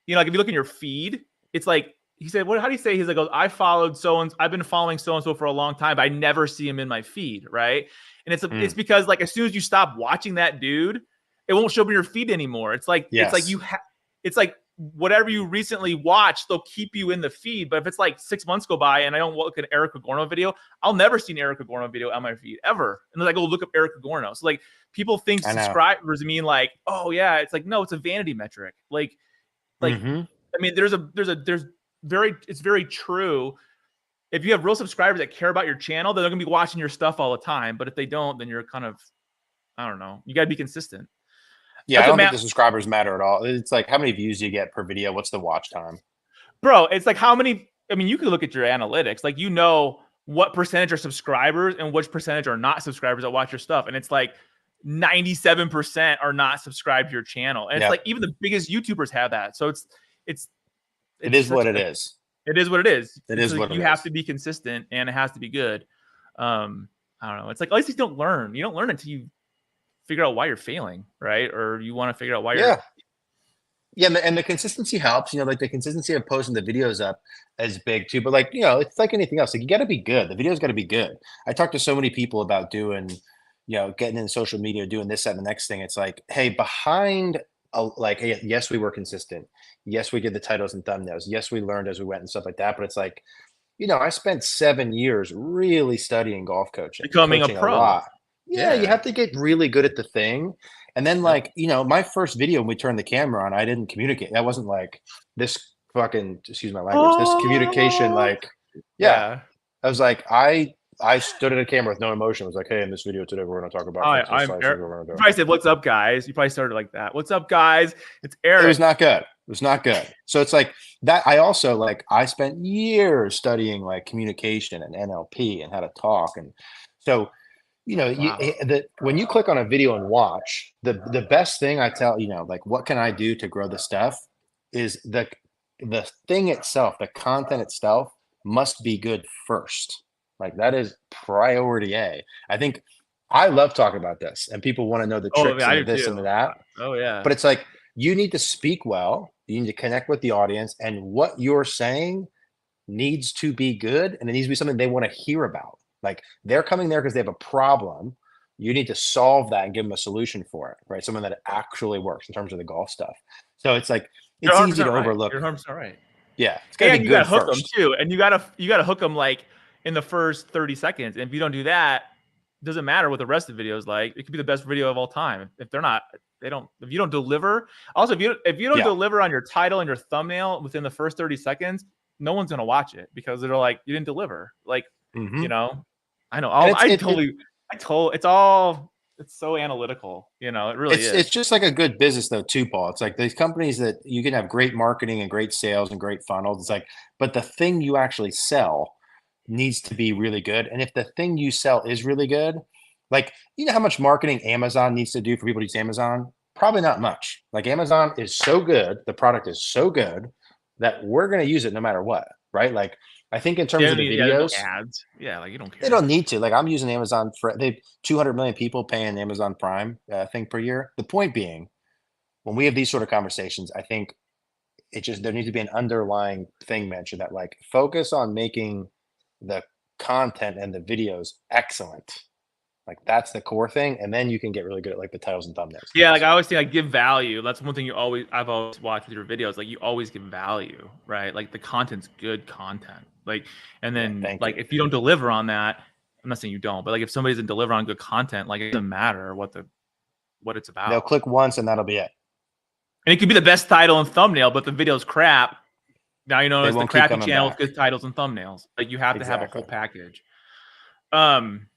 you know, like if you look in your feed, it's like he said, what? How do you say? He's like, I followed so and I've been following so and so for a long time, but I never see him in my feed, right? And it's because like as soon as you stop watching that dude, it won't show up in your feed anymore. It's like it's like whatever you recently watched, they'll keep you in the feed. But if it's like 6 months go by and I don't look at Eric Cogorno video, I'll never see an Eric Cogorno video on my feed ever. And then I go look up Eric Cogorno. So like people think subscribers mean like, oh yeah, it's like no, it's a vanity metric. Like I mean, it's very true. If you have real subscribers that care about your channel, then they're gonna be watching your stuff all the time. But if they don't, then you're kind of, I don't know. You got to be consistent. Yeah, I don't think the subscribers matter at all. It's like how many views do you get per video? What's the watch time? Bro, it's like how many, I mean, you can look at your analytics. Like you know what percentage are subscribers and which percentage are not subscribers that watch your stuff. And it's like 97% are not subscribed to your channel. And it's like even the biggest YouTubers have that. So it is what it is. It is what it is. It is what you have to be consistent and it has to be good. I don't know. It's like at least you don't learn. You don't learn until you figure out why you're failing, right? Or you want to figure out why you're Yeah. Yeah, and the consistency helps, like the consistency of posting the videos up is big too. But like, it's like anything else. Like you got to be good. The video's got to be good. I talk to so many people about doing, getting in social media, doing this, that, and the next thing. It's like, hey, behind like, hey, yes, we were consistent. Yes, we did the titles and thumbnails. Yes, we learned as we went and stuff like that. But it's like, I spent 7 years really studying golf coaching, becoming a coaching a pro. lot. Yeah, you Yeah. have to get really good at the thing. And then, Yep. like, my first video when we turned the camera on, I didn't communicate. That wasn't like this fucking, excuse my language, this communication, Oh, like, yeah. yeah. I was like, I stood at a camera with no emotion. I was like, hey, in this video today, we're going to talk about Hi, this I'm slice. Eric. We're going to You do. probably said, "What's up, guys?" You probably started like that. "What's up, guys? It's It was Eric." not good. It was not good. So it's like that. I also like, I spent years studying like communication and NLP and how to talk. And so, Wow. when you click on a video and watch, the best thing I tell, like what can I do to grow the stuff is the thing itself, the content itself must be good first. Like that is priority A. I think I love talking about this and people want to know the Oh, tricks yeah, and I the do this and the too. that. Oh, yeah. But it's like you need to speak well, you need to connect with the audience, and what you're saying needs to be good and it needs to be something they want to hear about. Like they're coming there because they have a problem. You need to solve that and give them a solution for it, right? Something that actually works in terms of the golf stuff. So it's like You're it's easy 100% to right. overlook. You're 100% right. Yeah, it's got to be And you gotta good hook them first. too, and you gotta hook them like in the first 30 seconds. And if you don't do that, it doesn't matter what the rest of the video is like. It could be the best video of all time. If they're not, they don't. If you don't deliver, also if you don't Yeah. deliver on your title and your thumbnail within the first 30 seconds, no one's gonna watch it because they're like, you didn't deliver. Like, Mm-hmm. you know, I know. And It's so analytical. It really it's is. just like a good business though too, Paul. It's like these companies that you can have great marketing and great sales and great funnels. It's like, but the thing you actually sell needs to be really good. And if the thing you sell is really good, like how much marketing Amazon needs to do for people to use Amazon? Probably not much. Like Amazon is so good, the product is so good that we're going to use it no matter what, right? Like I think in terms of the Yeah, there's no videos, ads. Yeah, like you don't they care. don't need to. Like I'm using Amazon for they 200 million people paying Amazon Prime thing per year. The point being, when we have these sort of conversations, I think there needs to be an underlying thing mentioned that like focus on making the content and the videos excellent. Like that's the core thing, and then you can get really good at like the titles and thumbnails. Yeah, like I always think, like give value. That's one thing I've always watched with your videos. Like you always give value, right? Like the content's good content. Like, and Yeah, then thank like you. if you don't deliver on that, I'm not saying you don't, but like if somebody doesn't deliver on good content, like it doesn't matter what it's They'll about. click once and that'll be it. And it could be the best title and thumbnail, but the video's crap. Now you know They it's the won't keep crappy coming channel with back. good titles and thumbnails. Like you have to have a whole Exactly. package. Um,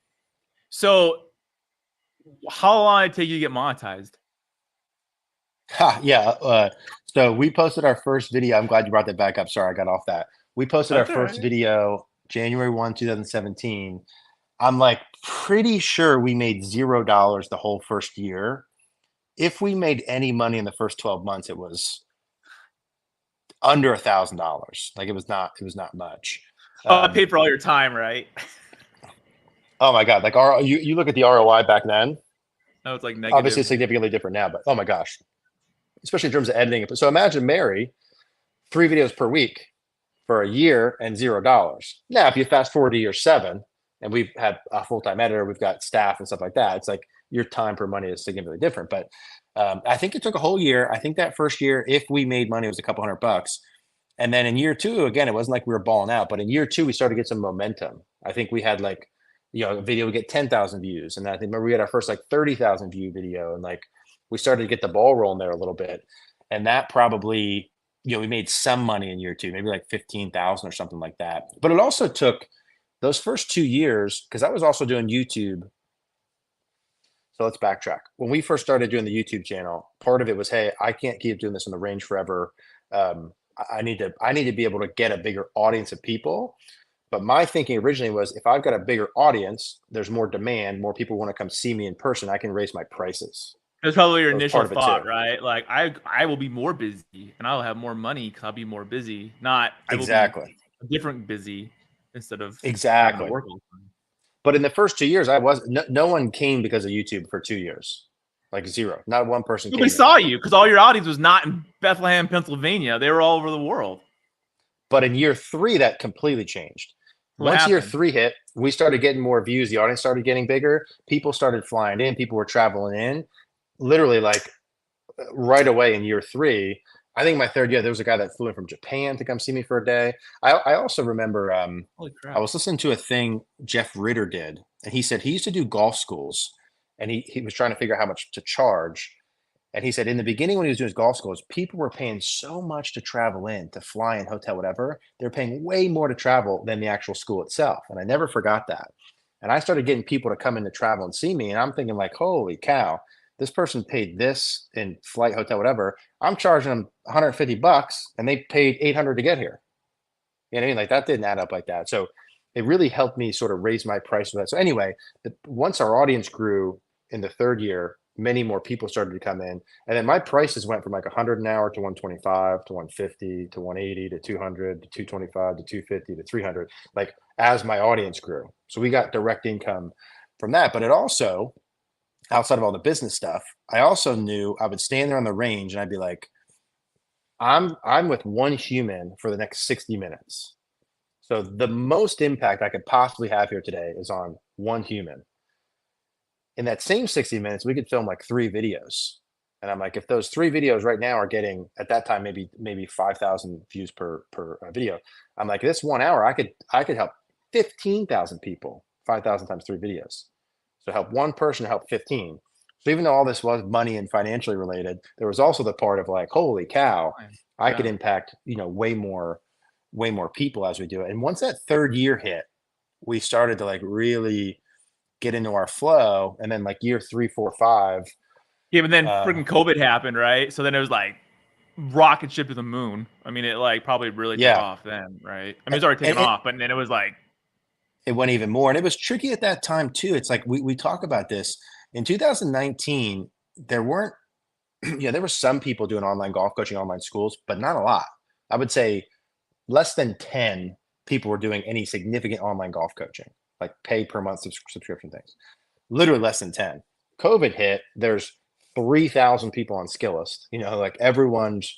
so how long did it take you to get monetized? Yeah. So we posted our first video. I'm glad you brought that back up. Sorry, I got off that. We posted our That's all first right. video January 1, 2017. I'm like pretty sure we made $0 the whole first year. If we made any money in the first 12 months, it was under $1,000. Like it was not much. Oh, I paid for all your time, right? Oh my God. Like you look at the ROI back then, No, it's like obviously negative. it's significantly different now, but oh my gosh, especially in terms of editing. So imagine Mary, 3 videos per week for a year and $0. Now, if you fast forward to year 7 and we've had a full-time editor, we've got staff and stuff like that, it's like your time per money is significantly different. But I think it took a whole year. I think that first year, if we made money, it was a couple $100. And then in year 2, again, it wasn't like we were balling out, but in year 2, we started to get some momentum. I think we had like, a video would get 10,000 views. And I think remember we had our first like 30,000 view video. And like, we started to get the ball rolling there a little bit. And that probably, we made some money in year 2, maybe like 15,000 or something like that. But it also took those first 2 years, because I was also doing YouTube. So let's backtrack. When we first started doing the YouTube channel, part of it was, hey, I can't keep doing this on the range forever. I need to be able to get a bigger audience of people. But my thinking originally was, if I've got a bigger audience, there's more demand, more people want to come see me in person, I can raise my prices. That's probably your That was initial part of it too. thought, right? Like I will be more busy and I'll have more money because I'll be more busy. Not I will be Exactly. a different busy instead of having to Exactly. work all the time. But in the first 2 years, no one came because of YouTube for 2 years. like zero. Not one person came Nobody here. saw you because all your audience was not in Bethlehem, Pennsylvania. They were all over the world. But in year 3, that completely changed. What Once year happened? 3 hit, we started getting more views. The audience started getting bigger. People started flying in. People were traveling in. Literally, like right away in year 3. I think my 3rd year, there was a guy that flew in from Japan to come see me for a day. I also remember Holy I crap. was listening to a thing Jeff Ritter did, and he said he used to do golf schools, and he was trying to figure out how much to charge. And he said in the beginning when he was doing his golf schools, people were paying so much to travel in, to fly in, hotel, whatever. They're paying way more to travel than the actual school itself. And I never forgot that. And I started getting people to come in to travel and see me. And I'm thinking like, holy cow, this person paid this in flight, hotel, whatever. I'm charging them $150 and they paid 800 to get here. You know what I mean? Like that didn't add up like that. So it really helped me sort of raise my price with that. So anyway, once our audience grew in the 3rd year, many more people started to come in. And then my prices went from like 100 an hour to 125 to 150 to 180 to 200 to 225 to 250 to 300, like as my audience grew. So we got direct income from that. But it also, outside of all the business stuff, I also knew I would stand there on the range and I'd be like, I'm with one human for the next 60 minutes. So the most impact I could possibly have here today is on one human. In that same 60 minutes, we could film like 3 videos. And I'm like, if those 3 videos right now are getting at that time maybe 5,000 views per video, I'm like, this 1 hour I could help 15,000 people, 5,000 times 3 videos. So help one person to help 15. So even though all this was money and financially related, there was also the part of like, holy cow, I could Yeah. impact, way more people as we do it. And once that 3rd year hit, we started to like really get into our flow. And then like year 3, 4, 5. Yeah, but then Uh, freaking COVID happened, right? So then it was like rocket ship to the moon. I mean, it like probably really took yeah. off then, right? I mean, it's already And taken off, but then it was like, it went even more. And it was tricky at that time too. It's like we talk about this in 2019, there weren't, yeah, there were some people doing online golf coaching, online schools, but not a lot. I would say less than 10 people were doing any significant online golf coaching, like pay per month subscription things. Literally less than 10. COVID hit, there's 3,000 people on Skillist, like everyone's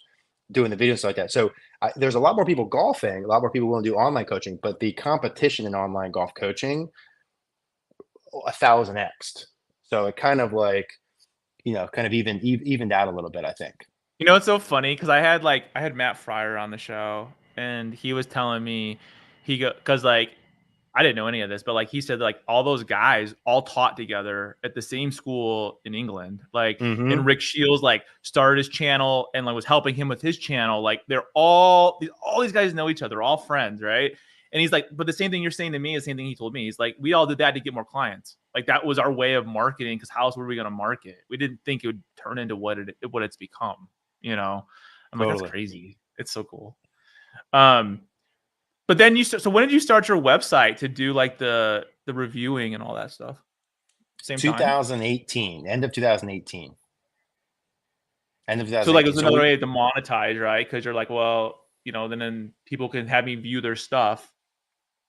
doing the videos like that. So there's a lot more people golfing, a lot more people willing to do online coaching, but the competition in online golf coaching, 1,000x. So it kind of like, kind of evened out a little bit, I think. it's so funny because I had Matt Fryer on the show and he was telling me because like I didn't know any of this, but like he said, like all those guys all taught together at the same school in England. Like, Mm-hmm. and Rick Shields like started his channel and like was helping him with his channel. Like they're all these guys know each other, all friends, right? And he's like, but the same thing you're saying to me is the same thing he told me. He's like, we all did that to get more clients. Like that was our way of marketing because how else were we going to market? We didn't think it would turn into what it's become. I'm like, that's Totally. crazy. It's so cool. But then so when did you start your website to do like the reviewing and all that stuff? Same time? 2018, end of 2018. End of So like it 2018. was So another way to monetize, right? Because you're like, well, then people can have me view their stuff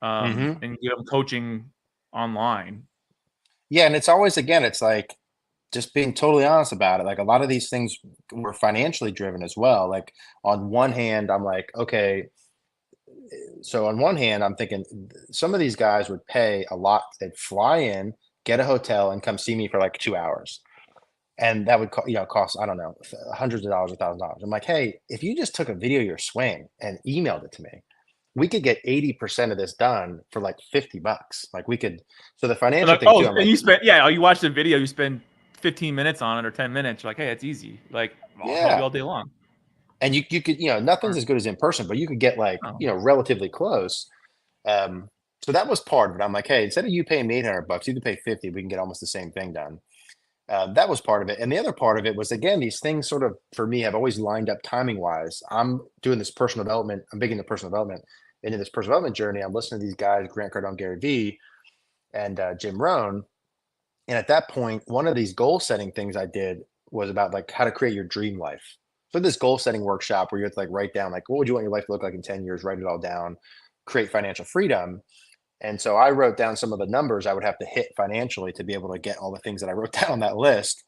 Mhm. and give them coaching online. Yeah, and it's always, again, it's like just being totally honest about it. Like a lot of these things were financially driven as well. Like on one hand, I'm like, okay, so on one hand, I'm thinking some of these guys would pay a lot. They'd fly in, get a hotel, and come see me for like 2 hours. And that would cost, I don't know, hundreds of dollars, $1,000. I'm like, hey, if you just took a video of your swing and emailed it to me, we could get 80% of this done for like $50. Like we could, so the And financial like, thing too, oh, I'm and like, you watch the video, you spend 15 minutes on it or 10 minutes. You're like, hey, it's easy. Like, I'll help you yeah. all day long. And you could, nothing's as good as in person, but you could get like, Oh. relatively close. So that was part of it. I'm like, hey, instead of you paying me $800, you can pay 50, we can get almost the same thing done. That was part of it. And the other part of it was, again, these things sort of, for me, have always lined up timing wise. I'm doing this personal development. I'm big into personal development. And in this personal development journey, I'm listening to these guys, Grant Cardone, Gary Vee, and Jim Rohn. And at that point, one of these goal setting things I did was about like how to create your dream life. So this goal setting workshop where you have to like write down, like, what would you want your life to look like in 10 years? Write it all down, create financial freedom. And so I wrote down some of the numbers I would have to hit financially to be able to get all the things that I wrote down on that list.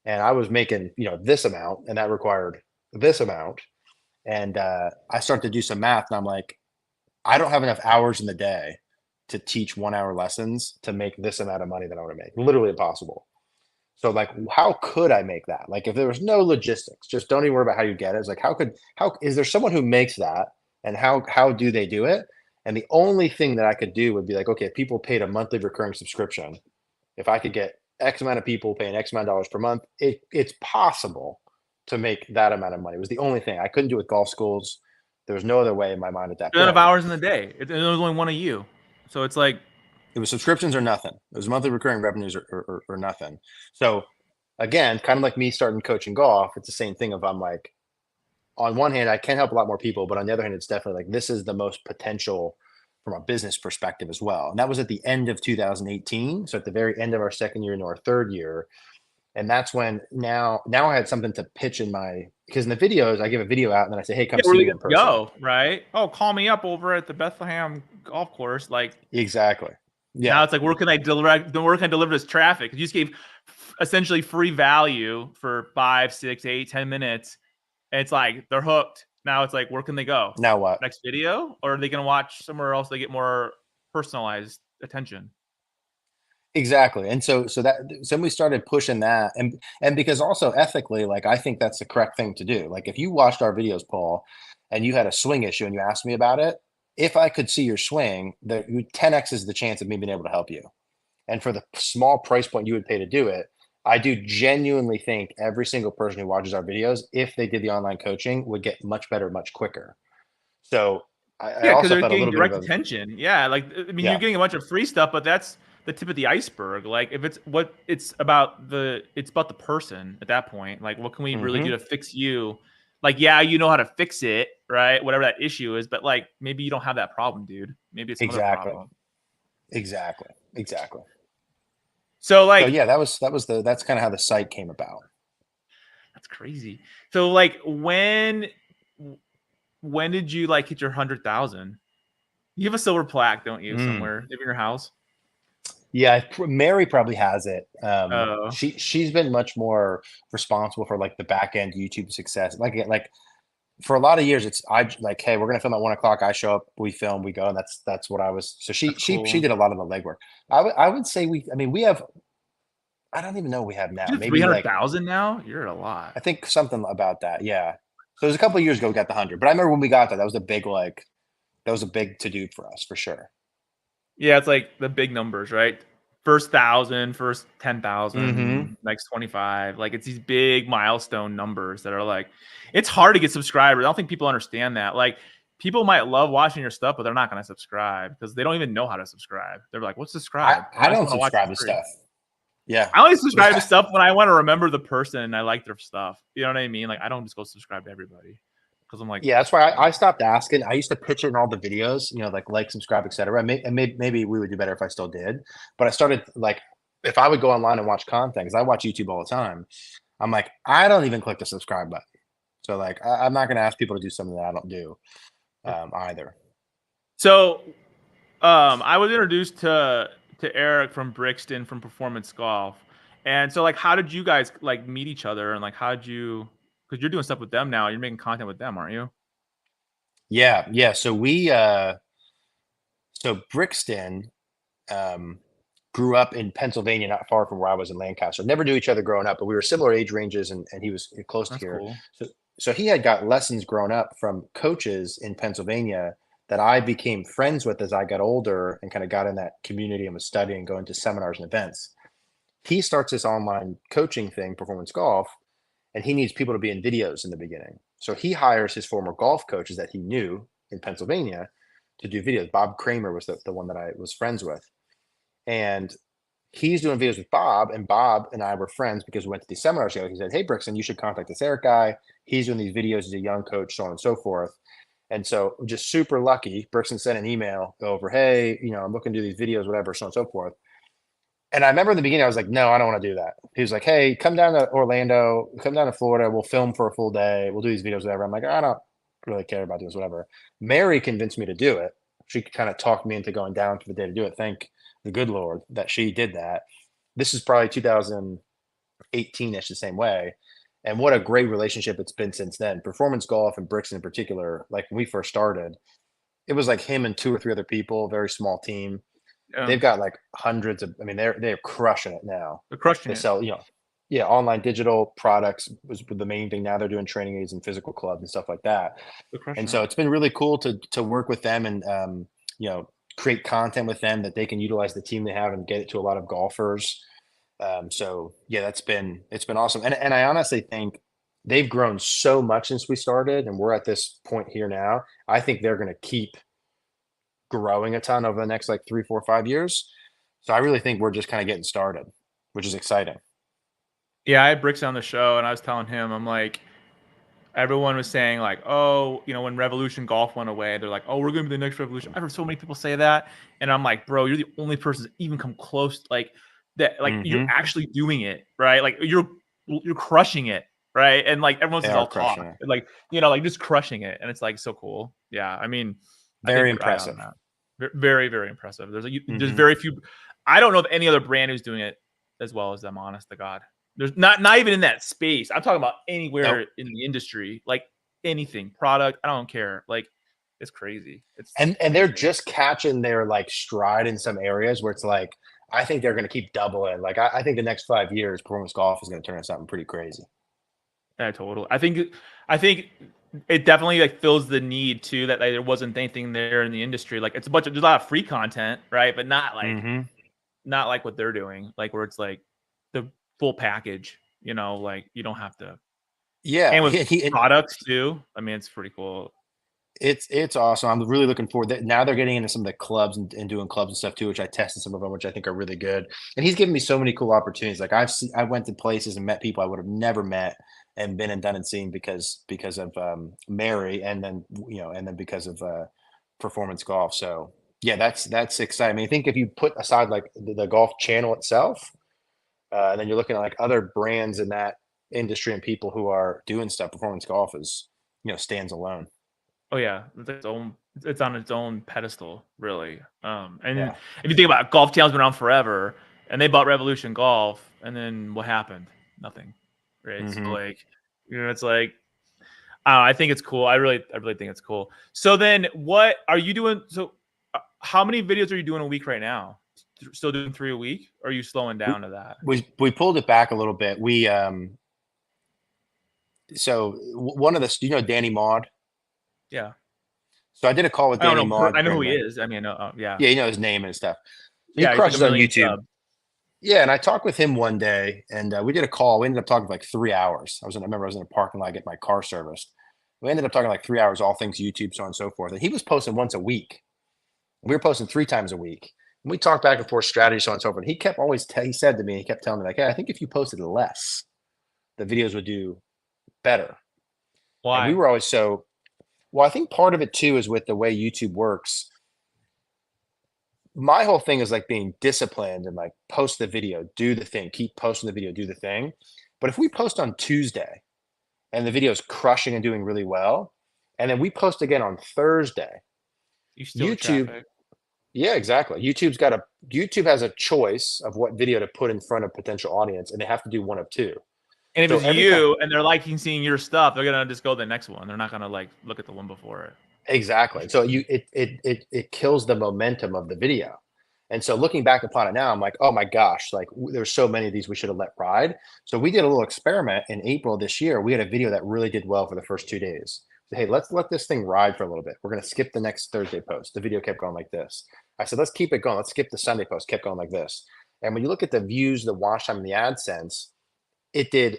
and I was making, this amount, and that required this amount. And I start to do some math, and I'm like, I don't have enough hours in the day to teach 1 hour lessons to make this amount of money that I want to make. Literally impossible. So like, how could I make that? Like, if there was no logistics, just don't even worry about how you get it. It's like, how is there someone who makes that, and how do they do it? And the only thing that I could do would be like, okay, if people paid a monthly recurring subscription, if I could get X amount of people paying X amount of dollars per month, it's possible to make that amount of money. It was the only thing I couldn't do with golf schools. There was no other way in my mind at that Enough point. hours in the day. There was only one of you, so it's like It was subscriptions or nothing. It was monthly recurring revenues or nothing. So again, kind of like me starting coaching golf, it's the same thing of I'm like, on one hand, I can help a lot more people, but on the other hand, it's definitely like this is the most potential from a business perspective as well. And that was at the end of 2018. So at the very end of our second year into our third year. And that's when now I had something to pitch in because in the videos, I give a video out and then I say, hey, come yeah, where see they me in get to person. go, right? Oh, call me up over at the Bethlehem Golf Course. Like Exactly. Yeah. now it's like, where can I deliver this traffic? You just gave essentially free value for 5, 6, 8, 10 minutes. And it's like they're hooked. Now it's like, where can they go? Now what? Next video? Or are they going to watch somewhere else? They get more personalized attention. Exactly. And so we started pushing that, and because also ethically, like I think that's the correct thing to do. Like if you watched our videos, Paul, and you had a swing issue and you asked me about it, if I could see your swing, 10x is the chance of me being able to help you. And for the small price point you would pay to do it, I do genuinely think every single person who watches our videos, if they did the online coaching, would get much better, much quicker. So I Yeah, because also they're felt a getting little bit direct of a, attention. Yeah, like I mean, you're yeah. getting a bunch of free stuff, but that's the tip of the iceberg. Like if it's about the person at that point. Like what can we really do Mhm. to fix you? Like yeah, you know how to fix it, right? Whatever that issue is, but like maybe you don't have that problem, dude. Maybe it's some other Exactly. problem. Exactly. So So like yeah, that's kind of how the site came about. that's crazy. So like when did you like hit your 100,000? You have a silver plaque, don't you, Mm. somewhere maybe in your house? Yeah, Mary probably has it. Oh, She's been much more responsible for like the back end YouTube success. Like for a lot of years, it's I like, hey, we're gonna film at 1 o'clock. I show up, we film, we go, and that's what I was. So that's she cool. did a lot of the legwork. I would say I mean, we have. I don't even know what we have now. You Maybe like 300,000 now? You're at a lot. I think something about that. Yeah. So it was a couple of years ago we got the 100, but I remember when we got that. That was a big to do for us for sure. Yeah, it's like the big numbers, right? First 1,000, first Hmm. 10,000, next 25. Like it's these big milestone numbers that are like, it's hard to get subscribers. I don't think people understand that. Like people might love watching your stuff, but they're not going to subscribe because they don't even know how to subscribe. They're like, what's subscribe? I I just don't want to watch it subscribe for to free. stuff. Yeah. I only subscribe to Yeah. stuff when I want to remember the person and I like their stuff. You know what I mean? Like I don't just go subscribe to everybody because I'm like, Yeah, that's why I stopped asking. I used to pitch it in all the videos, like, subscribe, etc. Maybe we would do better if I still did. But I started like, if I would go online and watch content, because I watch YouTube all the time, I'm like, I don't even click the subscribe button. So like, I'm not going to ask people to do something that I don't do either. so I was introduced to Eric from Brixton from Performance Golf, and so like, how did you guys like meet each other, and like, how did you? Because you're doing stuff with them now, you're making content with them, aren't you? Yeah. So Brixton grew up in Pennsylvania, not far from where I was in Lancaster. Never knew each other growing up, but we were similar age ranges, and he was close to That's here. cool. So he had got lessons growing up from coaches in Pennsylvania that I became friends with as I got older and kind of got in that community and was studying, going to seminars and events. He starts this online coaching thing, Performance Golf, and he needs people to be in videos in the beginning. So he hires his former golf coaches that he knew in Pennsylvania to do videos. Bob Kramer was the one that I was friends with. And he's doing videos with Bob, and Bob and I were friends because we went to these seminars together. He said, hey, Brixton, you should contact this Eric guy. He's doing these videos. He's a young coach, so on and so forth. And so just super lucky, Brixton sent an email over, hey, I'm looking to do these videos, whatever, so on and so forth. And I remember in the beginning, I was like, no, I don't want to do that. He was like, hey, come down to Orlando, come down to Florida. We'll film for a full day. We'll do these videos, whatever. I'm like, I don't really care about this, whatever. Mary convinced me to do it. She kind of talked me into going down for the day to do it. Thank the good Lord that she did that. This is probably 2015, 18-ish the same way. And what a great relationship it's been since then. Performance golf and Bricks in particular, like when we first started, it was like him and 2 or 3 other people, very small team. Yeah, They've got like hundreds of, I mean, they're crushing it now. they're crushing They it. sell, yeah, online digital products was the main thing. Now they're doing training aids and physical clubs and stuff like that. They're crushing And it. so it's been really cool to work with them and create content with them that they can utilize the team they have and get it to a lot of golfers. So yeah, it's been awesome. And I honestly think they've grown so much since we started, and we're at this point here now. I think they're going to keep growing a ton over the next like 3, 4, 5 years. So I really think we're just kind of getting started, which is exciting. Yeah, I had Bricks on the show, and I was telling him, I'm like, everyone was saying like, oh, when Revolution Golf went away, they're like, oh, we're going to be the next Revolution. I've heard so many people say that, and I'm like, bro, you're the only person to even come close, like that, like you're actually doing it, right? Like you're crushing it, right? And like everyone says all talk, like like just crushing it, and it's like so cool. Yeah, I mean, very impressive. Right on that. Very, very impressive. There's very few. I don't know of any other brand who's doing it as well as them. Honest to God. There's not even in that space. I'm talking about anywhere in the industry, like anything, product. I don't care. Like it's crazy. And they're just catching their like stride in some areas where it's like, I think they're going to keep doubling. Like I think the next 5 years, performance golf is going to turn into something pretty crazy. Yeah, totally. I think it definitely like fills the need too that like, there wasn't anything there in the industry. Like it's there's a lot of free content, right? But not like not like what they're doing, like where it's like the full package, like you don't have to. Yeah, and with products too. I mean, it's pretty cool. It's awesome. I'm really looking forward that now they're getting into some of the clubs and doing clubs and stuff too, which I tested some of them, which I think are really good. And he's given me so many cool opportunities. Like I went to places and met people I would have never met and been and done and seen because of Mary, and then because of performance golf. So yeah, that's exciting. I mean, I think if you put aside like the golf channel itself, and then you're looking at like other brands in that industry and people who are doing stuff, performance golf is stands alone. Oh yeah, it's on its own pedestal, really. And if you think about it, Golf Channel's been around forever, and they bought Revolution Golf, and then what happened? Nothing, right? So like, it's like, I think it's cool. I really think it's cool. So then, what are you doing? So, how many videos are you doing a week right now? Still doing 3 a week? Or are you slowing down to that? We pulled it back a little bit. We so one of the Danny Maud. Yeah. So I did a call with Danny Maud. I know who he is. I mean, yeah. Yeah, you know his name and stuff. He Yeah, crushes like on YouTube. Subs. Yeah, and I talked with him one day, and we did a call. We ended up talking for like 3 hours. I remember I was in a parking lot getting my car serviced. We ended up talking like 3 hours, all things YouTube, so on and so forth. And he was posting once a week. We were posting 3 times a week. And we talked back and forth strategy, so on and so forth. He kept he said to me, he kept telling me like, hey, I think if you posted less, the videos would do better. Why? And we were always well, I think part of it too is with the way YouTube works. My whole thing is like being disciplined and like post the video, do the thing, keep posting the video, do the thing. But if we post on Tuesday and the video is crushing and doing really well, and then we post again on Thursday, YouTube. Yeah, exactly. YouTube has a choice of what video to put in front of potential audience, and they have to do one of 2. And if it's you and they're liking seeing your stuff, they're gonna just go to the next one. They're not gonna like look at the one before it. Exactly. So it kills the momentum of the video. And so looking back upon it now, I'm like, oh my gosh, like there's so many of these we should have let ride. So we did a little experiment in April this year. We had a video that really did well for the first 2 days. Hey, let's let this thing ride for a little bit. We're gonna skip the next Thursday post. The video kept going like this. I said, let's keep it going. Let's skip the Sunday post. Kept going like this. And when you look at the views, the watch time, and the AdSense, it did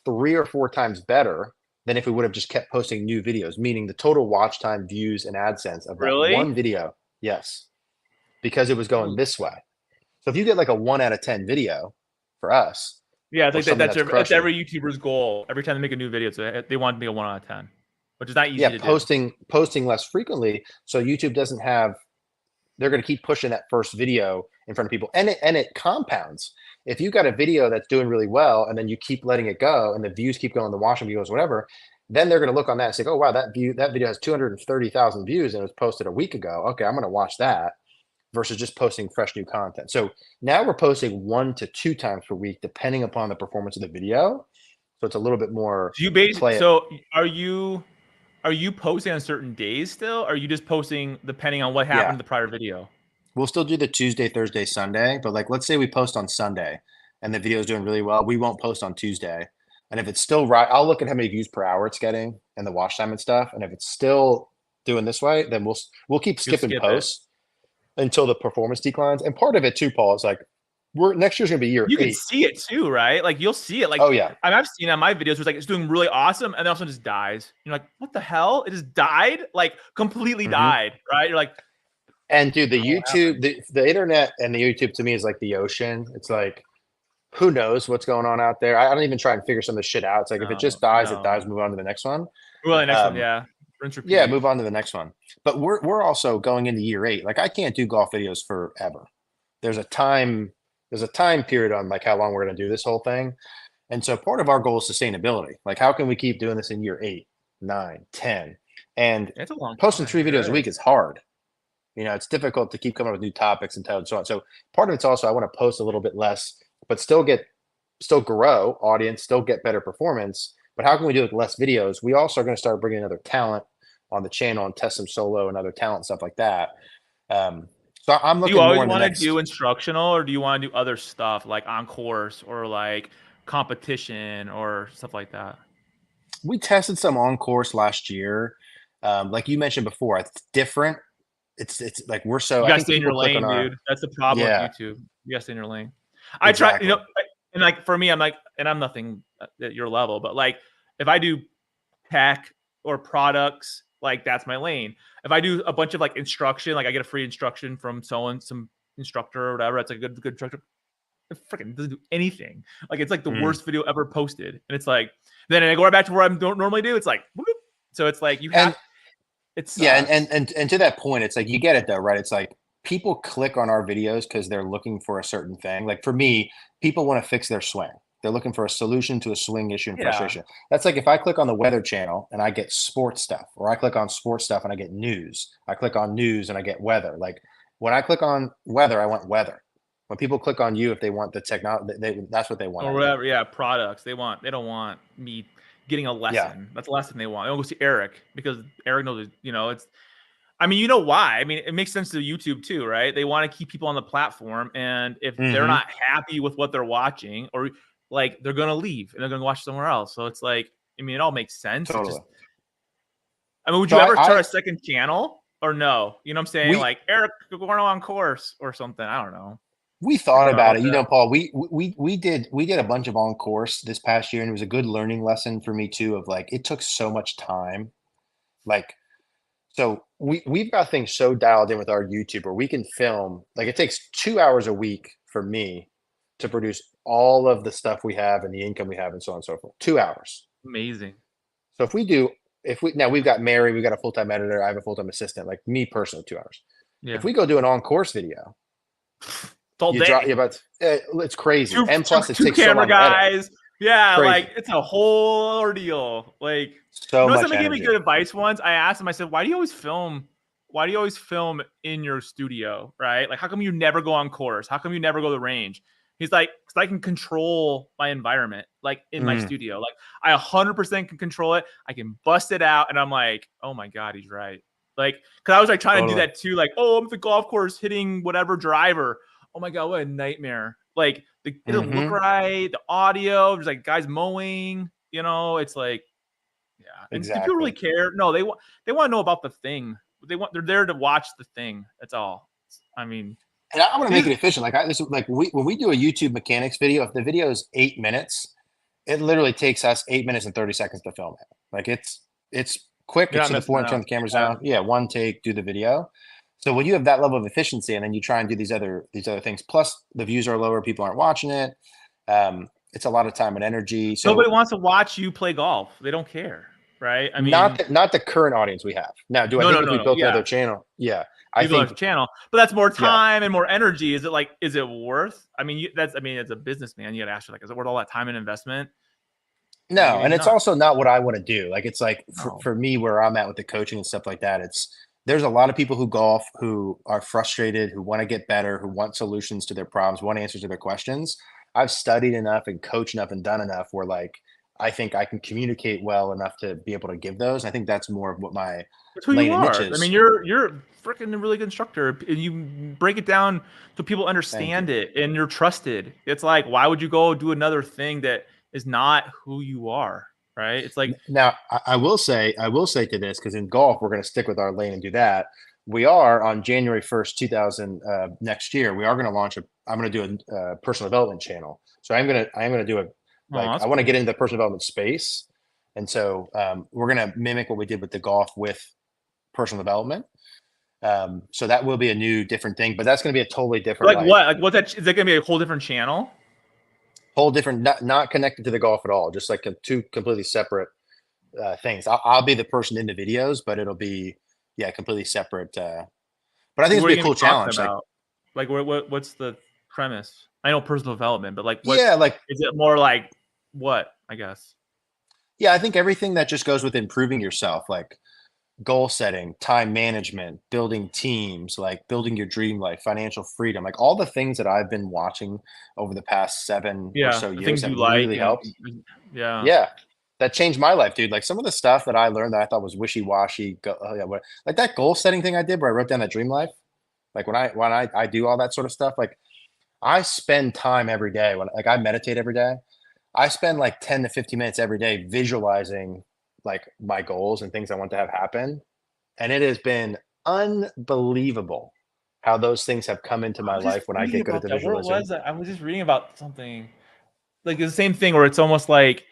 3 or 4 times better than if we would have just kept posting new videos, meaning the total watch time, views, and AdSense of that one video. Yes, because it was going this way. So if you get like a 1 out of 10 video for us. Yeah, I think that's every YouTuber's goal. Every time they make a new video, so they want to make a 1 out of 10, which is not easy to do. Posting less frequently. So YouTube doesn't have, they're going to keep pushing that first video in front of people. And it compounds. If you got a video that's doing really well and then you keep letting it go and the views keep going, the watching views, whatever, then they're going to look on that and say, oh, wow, that video has 230,000 views and it was posted a week ago. Okay, I'm going to watch that. versus just posting fresh new content. So now we're posting 1 to 2 times per week, depending upon the performance of the video. So it's a little bit more play it. So are you posting on certain days still? Or are you just posting depending on what happened Yeah. in the prior video? We'll still do the Tuesday, Thursday, Sunday, but like let's say we post on Sunday and the video is doing really well, we won't post on Tuesday. And if it's still right, I'll look at how many views per hour it's getting and the watch time and stuff. And if it's still doing this way, then we'll keep skipping skip posts until the performance declines. And part of it too, Paul, is like next year's gonna be year You 8. can see it too, right? Like you'll see it. Like, oh yeah, I've seen on my videos where it's like it's doing really awesome, and then also just dies. You're like, what the hell? It just died, like completely died, right? You're like, and dude, the YouTube, the internet and the YouTube to me is like the ocean. It's like, who knows what's going on out there? I don't even try and figure some of this shit out. It's like if it just dies, it dies. Move on to the next one. Well, the next one, yeah. Rinse, repeat. Yeah, move on to the next one. But we're also going into year 8. Like I can't do golf videos forever. There's a time period on like how long we're going to do this whole thing. And so part of our goal is sustainability. Like how can we keep doing this in year 8, 9, 10? And it's a long posting time. 3 videos a week is hard. You know, it's difficult to keep coming up with new topics and so on. So part of it's also I want to post a little bit less, but still grow audience, still get better performance. But how can we do it with less videos? We also are going to start bringing in other talent on the channel and test some solo and other talent stuff like that. So I'm looking. Do you always want to do instructional, or do you want to do other stuff like on course or like competition or stuff like that? We tested some on course last year. Like you mentioned before, it's different. It's like we're so. You gotta stay in your lane, dude. That's the problem with YouTube. You gotta stay in your lane. I try, and like for me, I'm like, and I'm nothing at your level, but like if I do tech or products, like that's my lane. If I do a bunch of like instruction, like I get a free instruction from some instructor or whatever, it's like a good instructor. It freaking doesn't do anything. Like it's like the worst video ever posted, and it's like then I go right back to where I don't normally do. It's like whoop. So it's like you have. It's and to that point, it's like you get it though, right? It's like people click on our videos because they're looking for a certain thing. Like for me, people want to fix their swing. They're looking for a solution to a swing issue and frustration. That's like if I click on the weather channel and I get sports stuff, or I click on sports stuff and I get news. I click on news and I get weather. Like when I click on weather, I want weather. When people click on you, if they want the technology, that's what they want. Or whatever, products. They don't want me getting a lesson. Yeah. That's the lesson they want. They don't go see Eric because Eric knows, it's, I mean, you know why? I mean, it makes sense to YouTube too, right? They want to keep people on the platform. And if they're not happy with what they're watching, or like they're going to leave and they're going to watch somewhere else. So it's like, I mean, it all makes sense. Totally. Would you ever start a second channel or no? You know what I'm saying? Like Eric Cogorno on course or something. I don't know. We thought about it, Paul. We did a bunch of on course this past year, and it was a good learning lesson for me too. Of like, it took so much time. Like, so we've got things so dialed in with our YouTuber. We can film like it takes 2 hours a week for me to produce all of the stuff we have and the income we have and so on and so forth. 2 hours. Amazing. So now we've got Mary, we've got a full-time editor, I have a full-time assistant. Like me personally, 2 hours. Yeah. If we go do an on course video. It's crazy. And plus it takes camera so long guys. Yeah, like it's a whole ordeal. Like somebody gave me good advice once. I asked him, I said, why do you always film in your studio? Right? Like how come you never go on course? How come you never go to the range? He's like, because I can control my environment, like in my studio. Like I 100% can control it. I can bust it out. And I'm like, oh my God, he's right. Like, cause I was like trying to do that too. Like, oh, I'm at the golf course hitting whatever driver. Oh my God, what a nightmare. Like it doesn't look right. The audio, there's like guys mowing, it's like, yeah. Exactly. Do people really care? No, they want to know about the thing. They're there to watch the thing. That's all. I mean, and I want to make it efficient. When we do a YouTube mechanics video, if the video is 8 minutes, it literally takes us 8 minutes and 30 seconds to film it. Like it's quick. It's to the point, turn the cameras on. Yeah, one take, do the video. So when you have that level of efficiency and then you try and do these other things, plus the views are lower, people aren't watching it. It's a lot of time and energy. So nobody wants to watch you play golf. They don't care, right? I mean, not the current audience we have now. Do I think if we built another channel? Yeah, I think channel, but that's more time and more energy. Is it worth? I mean, as a businessman, you got to ask is it worth all that time and investment? No, and it's also not what I want to do. Like it's like for me where I'm at with the coaching and stuff like that. there's a lot of people who golf who are frustrated, who want to get better, who want solutions to their problems, want answers to their questions. I've studied enough and coached enough and done enough where like I think I can communicate well enough to be able to give those. I think that's more of what my That's who you lane and niche are. I mean, is. you're freaking a really good instructor, and you break it down so people Thank you. understand it, and you're trusted. It's like, why would you go do another thing that is not who you are, right? It's like, Now, I will say to this because in golf we're going to stick with our lane and do that. We are on January 1st, 2000 next year. We are going to launch a. I'm going to do a personal development channel. So I'm gonna do a oh, like that's I want to cool. get into the personal development space, and so we're going to mimic what we did with the golf with personal development. So that will be a new different thing, but that's going to be a totally different Like what? Like what's that? Is that gonna be a whole different channel? whole different not connected to the golf at all, just like two completely separate things. I'll be the person in the videos, but it'll be yeah completely separate. But I think Like, it's what are be you a gonna cool be talking challenge. Like about? Like what's the premise? I know personal development, but like what yeah, like is it more like what, I guess? yeah, I think everything that just goes with improving yourself, like goal setting, time management, building teams, like building your dream life, financial freedom, like all the things that I've been watching over the past 7 or Yeah, so the years things you have like really helped. yeah. Yeah. That changed my life, dude. Like some of the stuff that I learned that I thought was wishy-washy, yeah, like that goal setting thing I did where I wrote down that dream life. Like when I do all that sort of stuff, like I spend time every day when like I meditate every day. I spend like 10 to 15 minutes every day visualizing like my goals and things I want to have happen. And it has been unbelievable how those things have come into I my was just life when I reading get good at about the that. Where visualizing. was I? I was just reading about something. Like it's the same thing where it's almost like,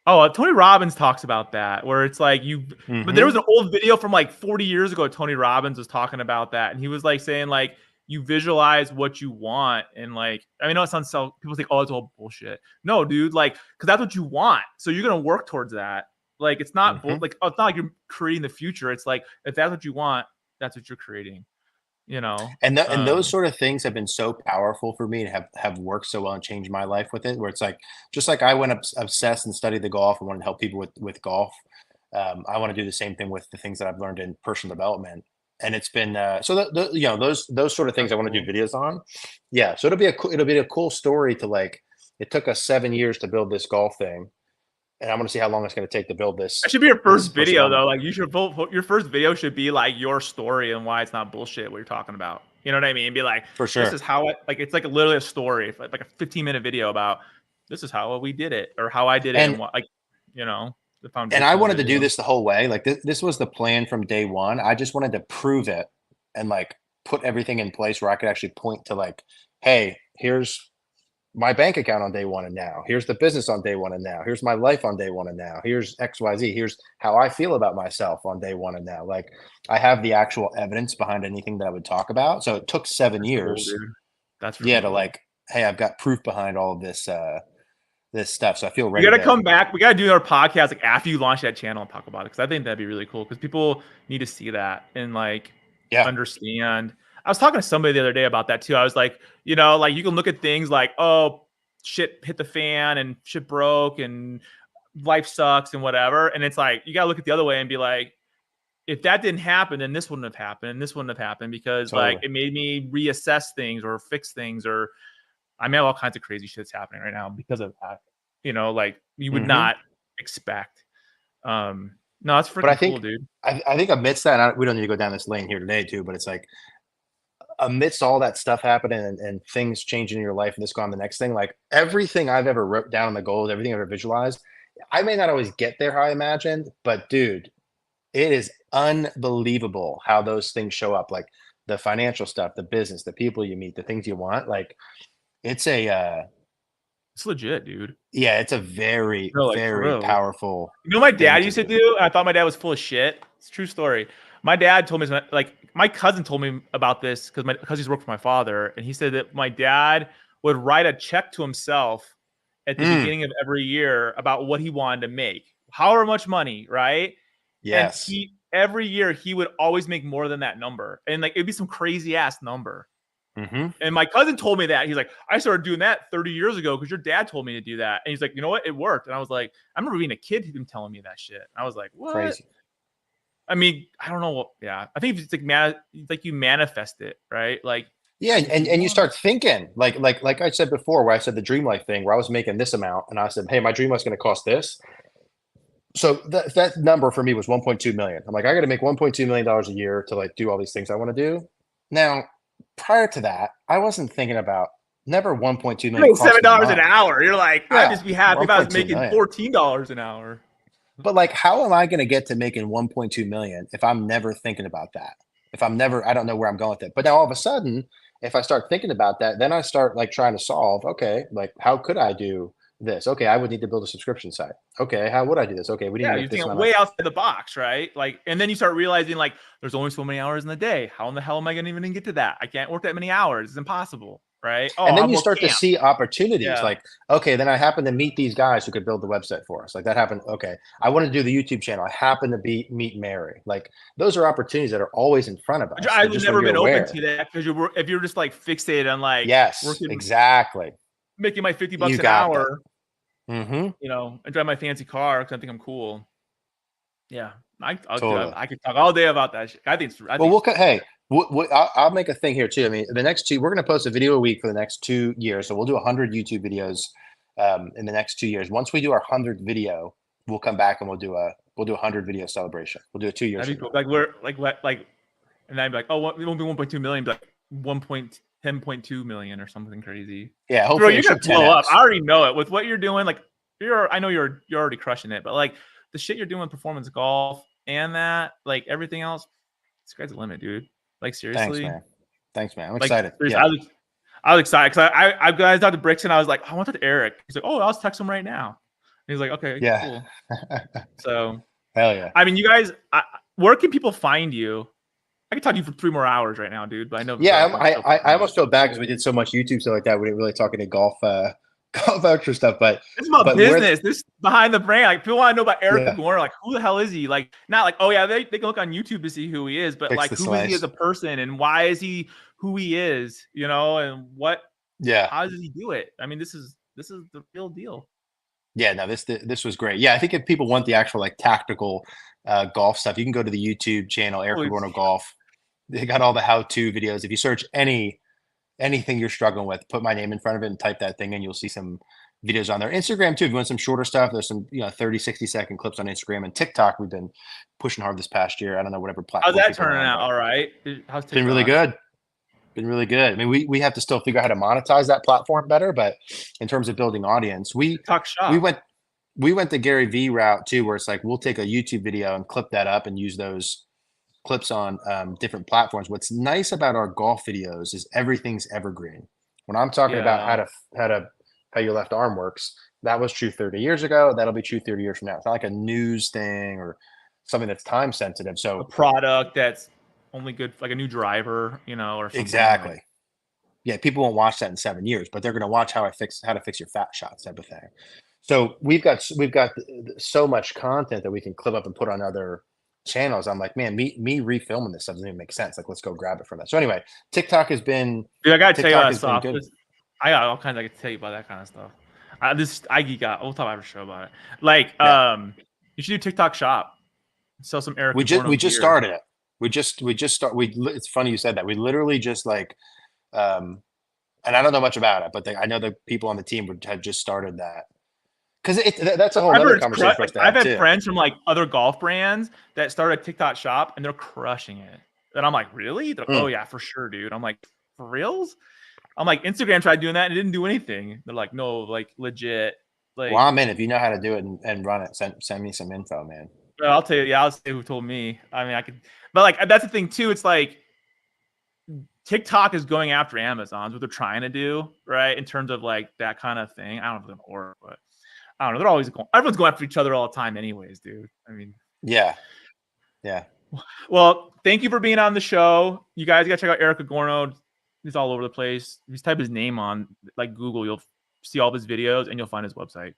oh, Tony Robbins talks about that, where it's like you, but there was Hmm. an old video from like 40 years ago. Tony Robbins was talking about that, and he was like saying like you visualize what you want, and like I mean, I know it sounds so people think, oh, it's all bullshit. No, dude, like because that's what you want, so you're gonna work towards that. Like it's not Hmm. like oh, it's not like you're creating the future. It's like if that's what you want, that's what you're creating. You know. And those sort of things have been so powerful for me and have worked so well and changed my life with it. Where it's like just like I went obsessed and studied the golf and wanted to help people with golf. I want to do the same thing with the things that I've learned in personal development. And it's been so you know those sort of things That's I want to cool. do videos on. Yeah, so it'll be a cool story to like. It took us 7 years to build this golf thing, and I want to see how long it's going to take to build That this should be your this first personal video though. development. Like you should your first video should be like your story and why it's not bullshit what you're talking about. You know what I mean? Be like, For this sure. is how like it's like literally a story, like a 15-minute video about this is how we did it or how I did it and And what like you know the And I foundational wanted to do video. this the whole way. Like this was the plan from day one. I just wanted to prove it and like put everything in place where I could actually point to like, hey, here's my bank account on day one and now. Here's the business on day one and now. Here's my life on day one and now. Here's XYZ. Here's how I feel about myself on day one and now. Like I have the actual evidence behind anything that I would talk about. So it took seven That's cool, years, dude. That's yeah, freaking to cool. like, hey, I've got proof behind all of this stuff. So I feel We ready gotta to. come back. We gotta do our podcast like after you launch that channel and talk about it because I think that'd be really cool because people need to see that and like Yeah. understand. I was talking to somebody the other day about that too. I was like, you know, like you can look at things like, oh, shit hit the fan and shit broke and life sucks and whatever. And it's like you gotta look at the other way and be like, if that didn't happen, then this wouldn't have happened and this wouldn't have happened because like Totally. it made me reassess things or fix things or I mean, all kinds of crazy shit's happening right now because of that. You know, like you would Hmm. not expect. No, that's But freaking cool, dude. I think amidst that, and we don't need to go down this lane here today too, but it's like amidst all that stuff happening and things changing in your life and this going on the next thing, like everything I've ever wrote down on the goals, everything I've ever visualized, I may not always get there how I imagined, but dude, it is unbelievable how those things show up. Like the financial stuff, the business, the people you meet, the things you want. Like it's a It's legit, dude. yeah, it's a very, No, like for very real. powerful You know, my thing dad to used to do. do. I thought my dad was full of shit. It's a true story. My dad told me, like, my cousin told me about this because my cousins worked for my father, and he said that my dad would write a check to himself at the Mm, beginning of every year about what he wanted to make, however much money, right? And yes. he every year he would always make more than that number, and like it'd be some crazy ass number. Hmm. And my cousin told me that. He's like, I started doing that 30 years ago because your dad told me to do that. And he's like, you know what? It worked. And I was like, I remember being a kid, him telling me that shit. And I was like, what? Crazy. I mean, I don't know what. Yeah, I think it's like you manifest it, right? Like Yeah, if you and you want, start thinking like I said before, where I said the dream life thing, where I was making this amount, and I said, "Hey, my dream life's going to cost this." So that number for me was 1.2 million. I'm like, I got to make 1.2 million dollars a year to like do all these things I want to do. Now, prior to that, I wasn't thinking about never 1.2 you million make crossed my $7 an mind. hour. You're like, I'd Yeah, just be happy if I was 1.2 making million. $14 an hour. But like, how am I going to get to making 1.2 million if I'm never thinking about that? If I'm never, I don't know where I'm going with it. But now all of a sudden, if I start thinking about that, then I start like trying to solve, okay, like how could I do this? Okay, I would need to build a subscription site. Okay, how would I do this? Okay, we need to Yeah, make you're this thinking amount of. way outside the box, right? Like, and then you start realizing like there's only so many hours in the day. How in the hell am I going to even get to that? I can't work that many hours. It's impossible, right? Oh, And I'll then have you more start to camp. see opportunities Yeah. like, okay, then I happen to meet these guys who could build the website for us. Like that happened. Okay, I want to do the YouTube channel. I happen to meet Mary. Like those are opportunities that are always in front of Which us. I They're would just when never you're been open aware. to that because if you're just like fixated on like Yes, working, exactly. making my 50 bucks You an got that. hour, Mm-hmm. and drive my fancy car because I think I'm cool. Yeah, Totally. I could talk all day about that shit. I Well, think it's hey, I'll make a thing here too. I mean, the next we're going to post a video a week for the next 2 years. So we'll do 100 YouTube videos in the next 2 years. Once we do our 100th video, we'll come back and we'll do a 100 video celebration. We'll do it 2 years that'd be from cool. now. Like we're like what like, and I'd be like, oh, it won't be 1.2 million, but like 1.10.2 million or something crazy. Yeah, Bro, hopefully you're it gonna should blow up. 10x. I already know it with what you're doing. Like I know you're already crushing it, but like the shit you're doing with performance golf and that, like everything else, sky's the limit, dude. Like Thanks, seriously, man. Thanks, man. I'm like excited. seriously, Yeah. I was excited because I guys talked to Brixton. I was like, I want to talk to Eric. He's like, oh, I'll text him right now. And he's like, okay, Yeah. cool. So, Hell yeah. I mean, you guys, where can people find you? I could talk to you for 3 more hours right now, dude. But I know we've Yeah, got a bunch of stuff I going on. almost feel bad because we did so much YouTube stuff like that. We didn't really talk any golf, golf extra stuff. It's about But we're business. This behind the brand. Like people want to know about Eric yeah, Cogorno. Like who the hell is he? Like not like, oh yeah, they can look on YouTube to see who he is, but fix like the who is he as slice. a person and why is he who he is? And Yeah, how does he do it? I mean, this is the real deal. yeah. No, this was great. Yeah, I think if people want the actual like tactical golf stuff, you can go to the YouTube channel Eric Holy Cogorno Golf. They got all the how-to videos. If you search anything you're struggling with, put my name in front of it and type that thing in, you'll see some videos on there. Instagram too, if you want some shorter stuff, there's some 30, 60-second clips on Instagram and TikTok. We've been pushing hard this past year. I don't know whatever how's platform that people are turning on, out? but All right. How's it's been really TikTok? good. Been really good. I mean, we have to still figure out how to monetize that platform better, but in terms of building audience, TikTok we shop. went the Gary V route too, where it's like we'll take a YouTube video and clip that up and use those clips on different platforms. What's nice about our golf videos is everything's evergreen. When I'm talking about Yeah. how your left arm works, that was true 30 years ago. That'll be true 30 years from now. It's not like a news thing or something that's time sensitive. A So product that's only good like a new driver, or something like exactly. Yeah, people won't watch that in 7 years, but they're going to watch how to fix your fat shots type of thing. So we've got so much content that we can clip up and put on other channels. I'm like, man, me refilming this stuff doesn't even make sense. Like, let's go grab it from that. So anyway, dude, I gotta tell you TikTok about that has been stuff. good. I got all kinds I can tell you about that kind of stuff. I geek out. We'll talk about a show about it. Like, Yeah, you should do TikTok shop. Sell some Eric we Cogorno just gear. started it. We just start. It's funny you said that. We literally just like, and I don't know much about it, but I know the people on the team had just started that because that's a whole I've other heard it's conversation for us like to I've have had too. friends from like other golf brands that started a TikTok shop and they're crushing it. And I'm like, really? They're like, oh Mm. yeah, for sure, dude. I'm like, for reals? I'm like, Instagram tried doing that and it didn't do anything. They're like, no, like legit. Well, Like, I'm in. If you know how to do it and run it, send me some info, man. I'll tell you, yeah, I'll say who told me. I mean, I could, but like that's the thing too. It's like TikTok is going after Amazon's what they're trying to do, right? In terms of like that kind of thing. I don't know if it's gonna work, but I don't know. They're always going. Everyone's going after each other all the time, anyways, dude. I mean, Yeah, yeah. well, thank you for being on the show. You guys got to check out Eric Cogorno. He's all over the place. If you type his name on like Google, you'll see all of his videos and you'll find his website.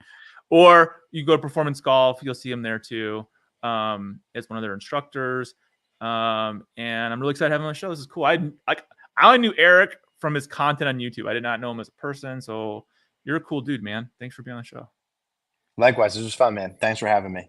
Or you go to Performance Golf, you'll see him there too. As one of their instructors. And I'm really excited to have him on the show. This is cool. I only knew Eric from his content on YouTube. I did not know him as a person. So you're a cool dude, man. Thanks for being on the show. Likewise, this was fun, man. Thanks for having me.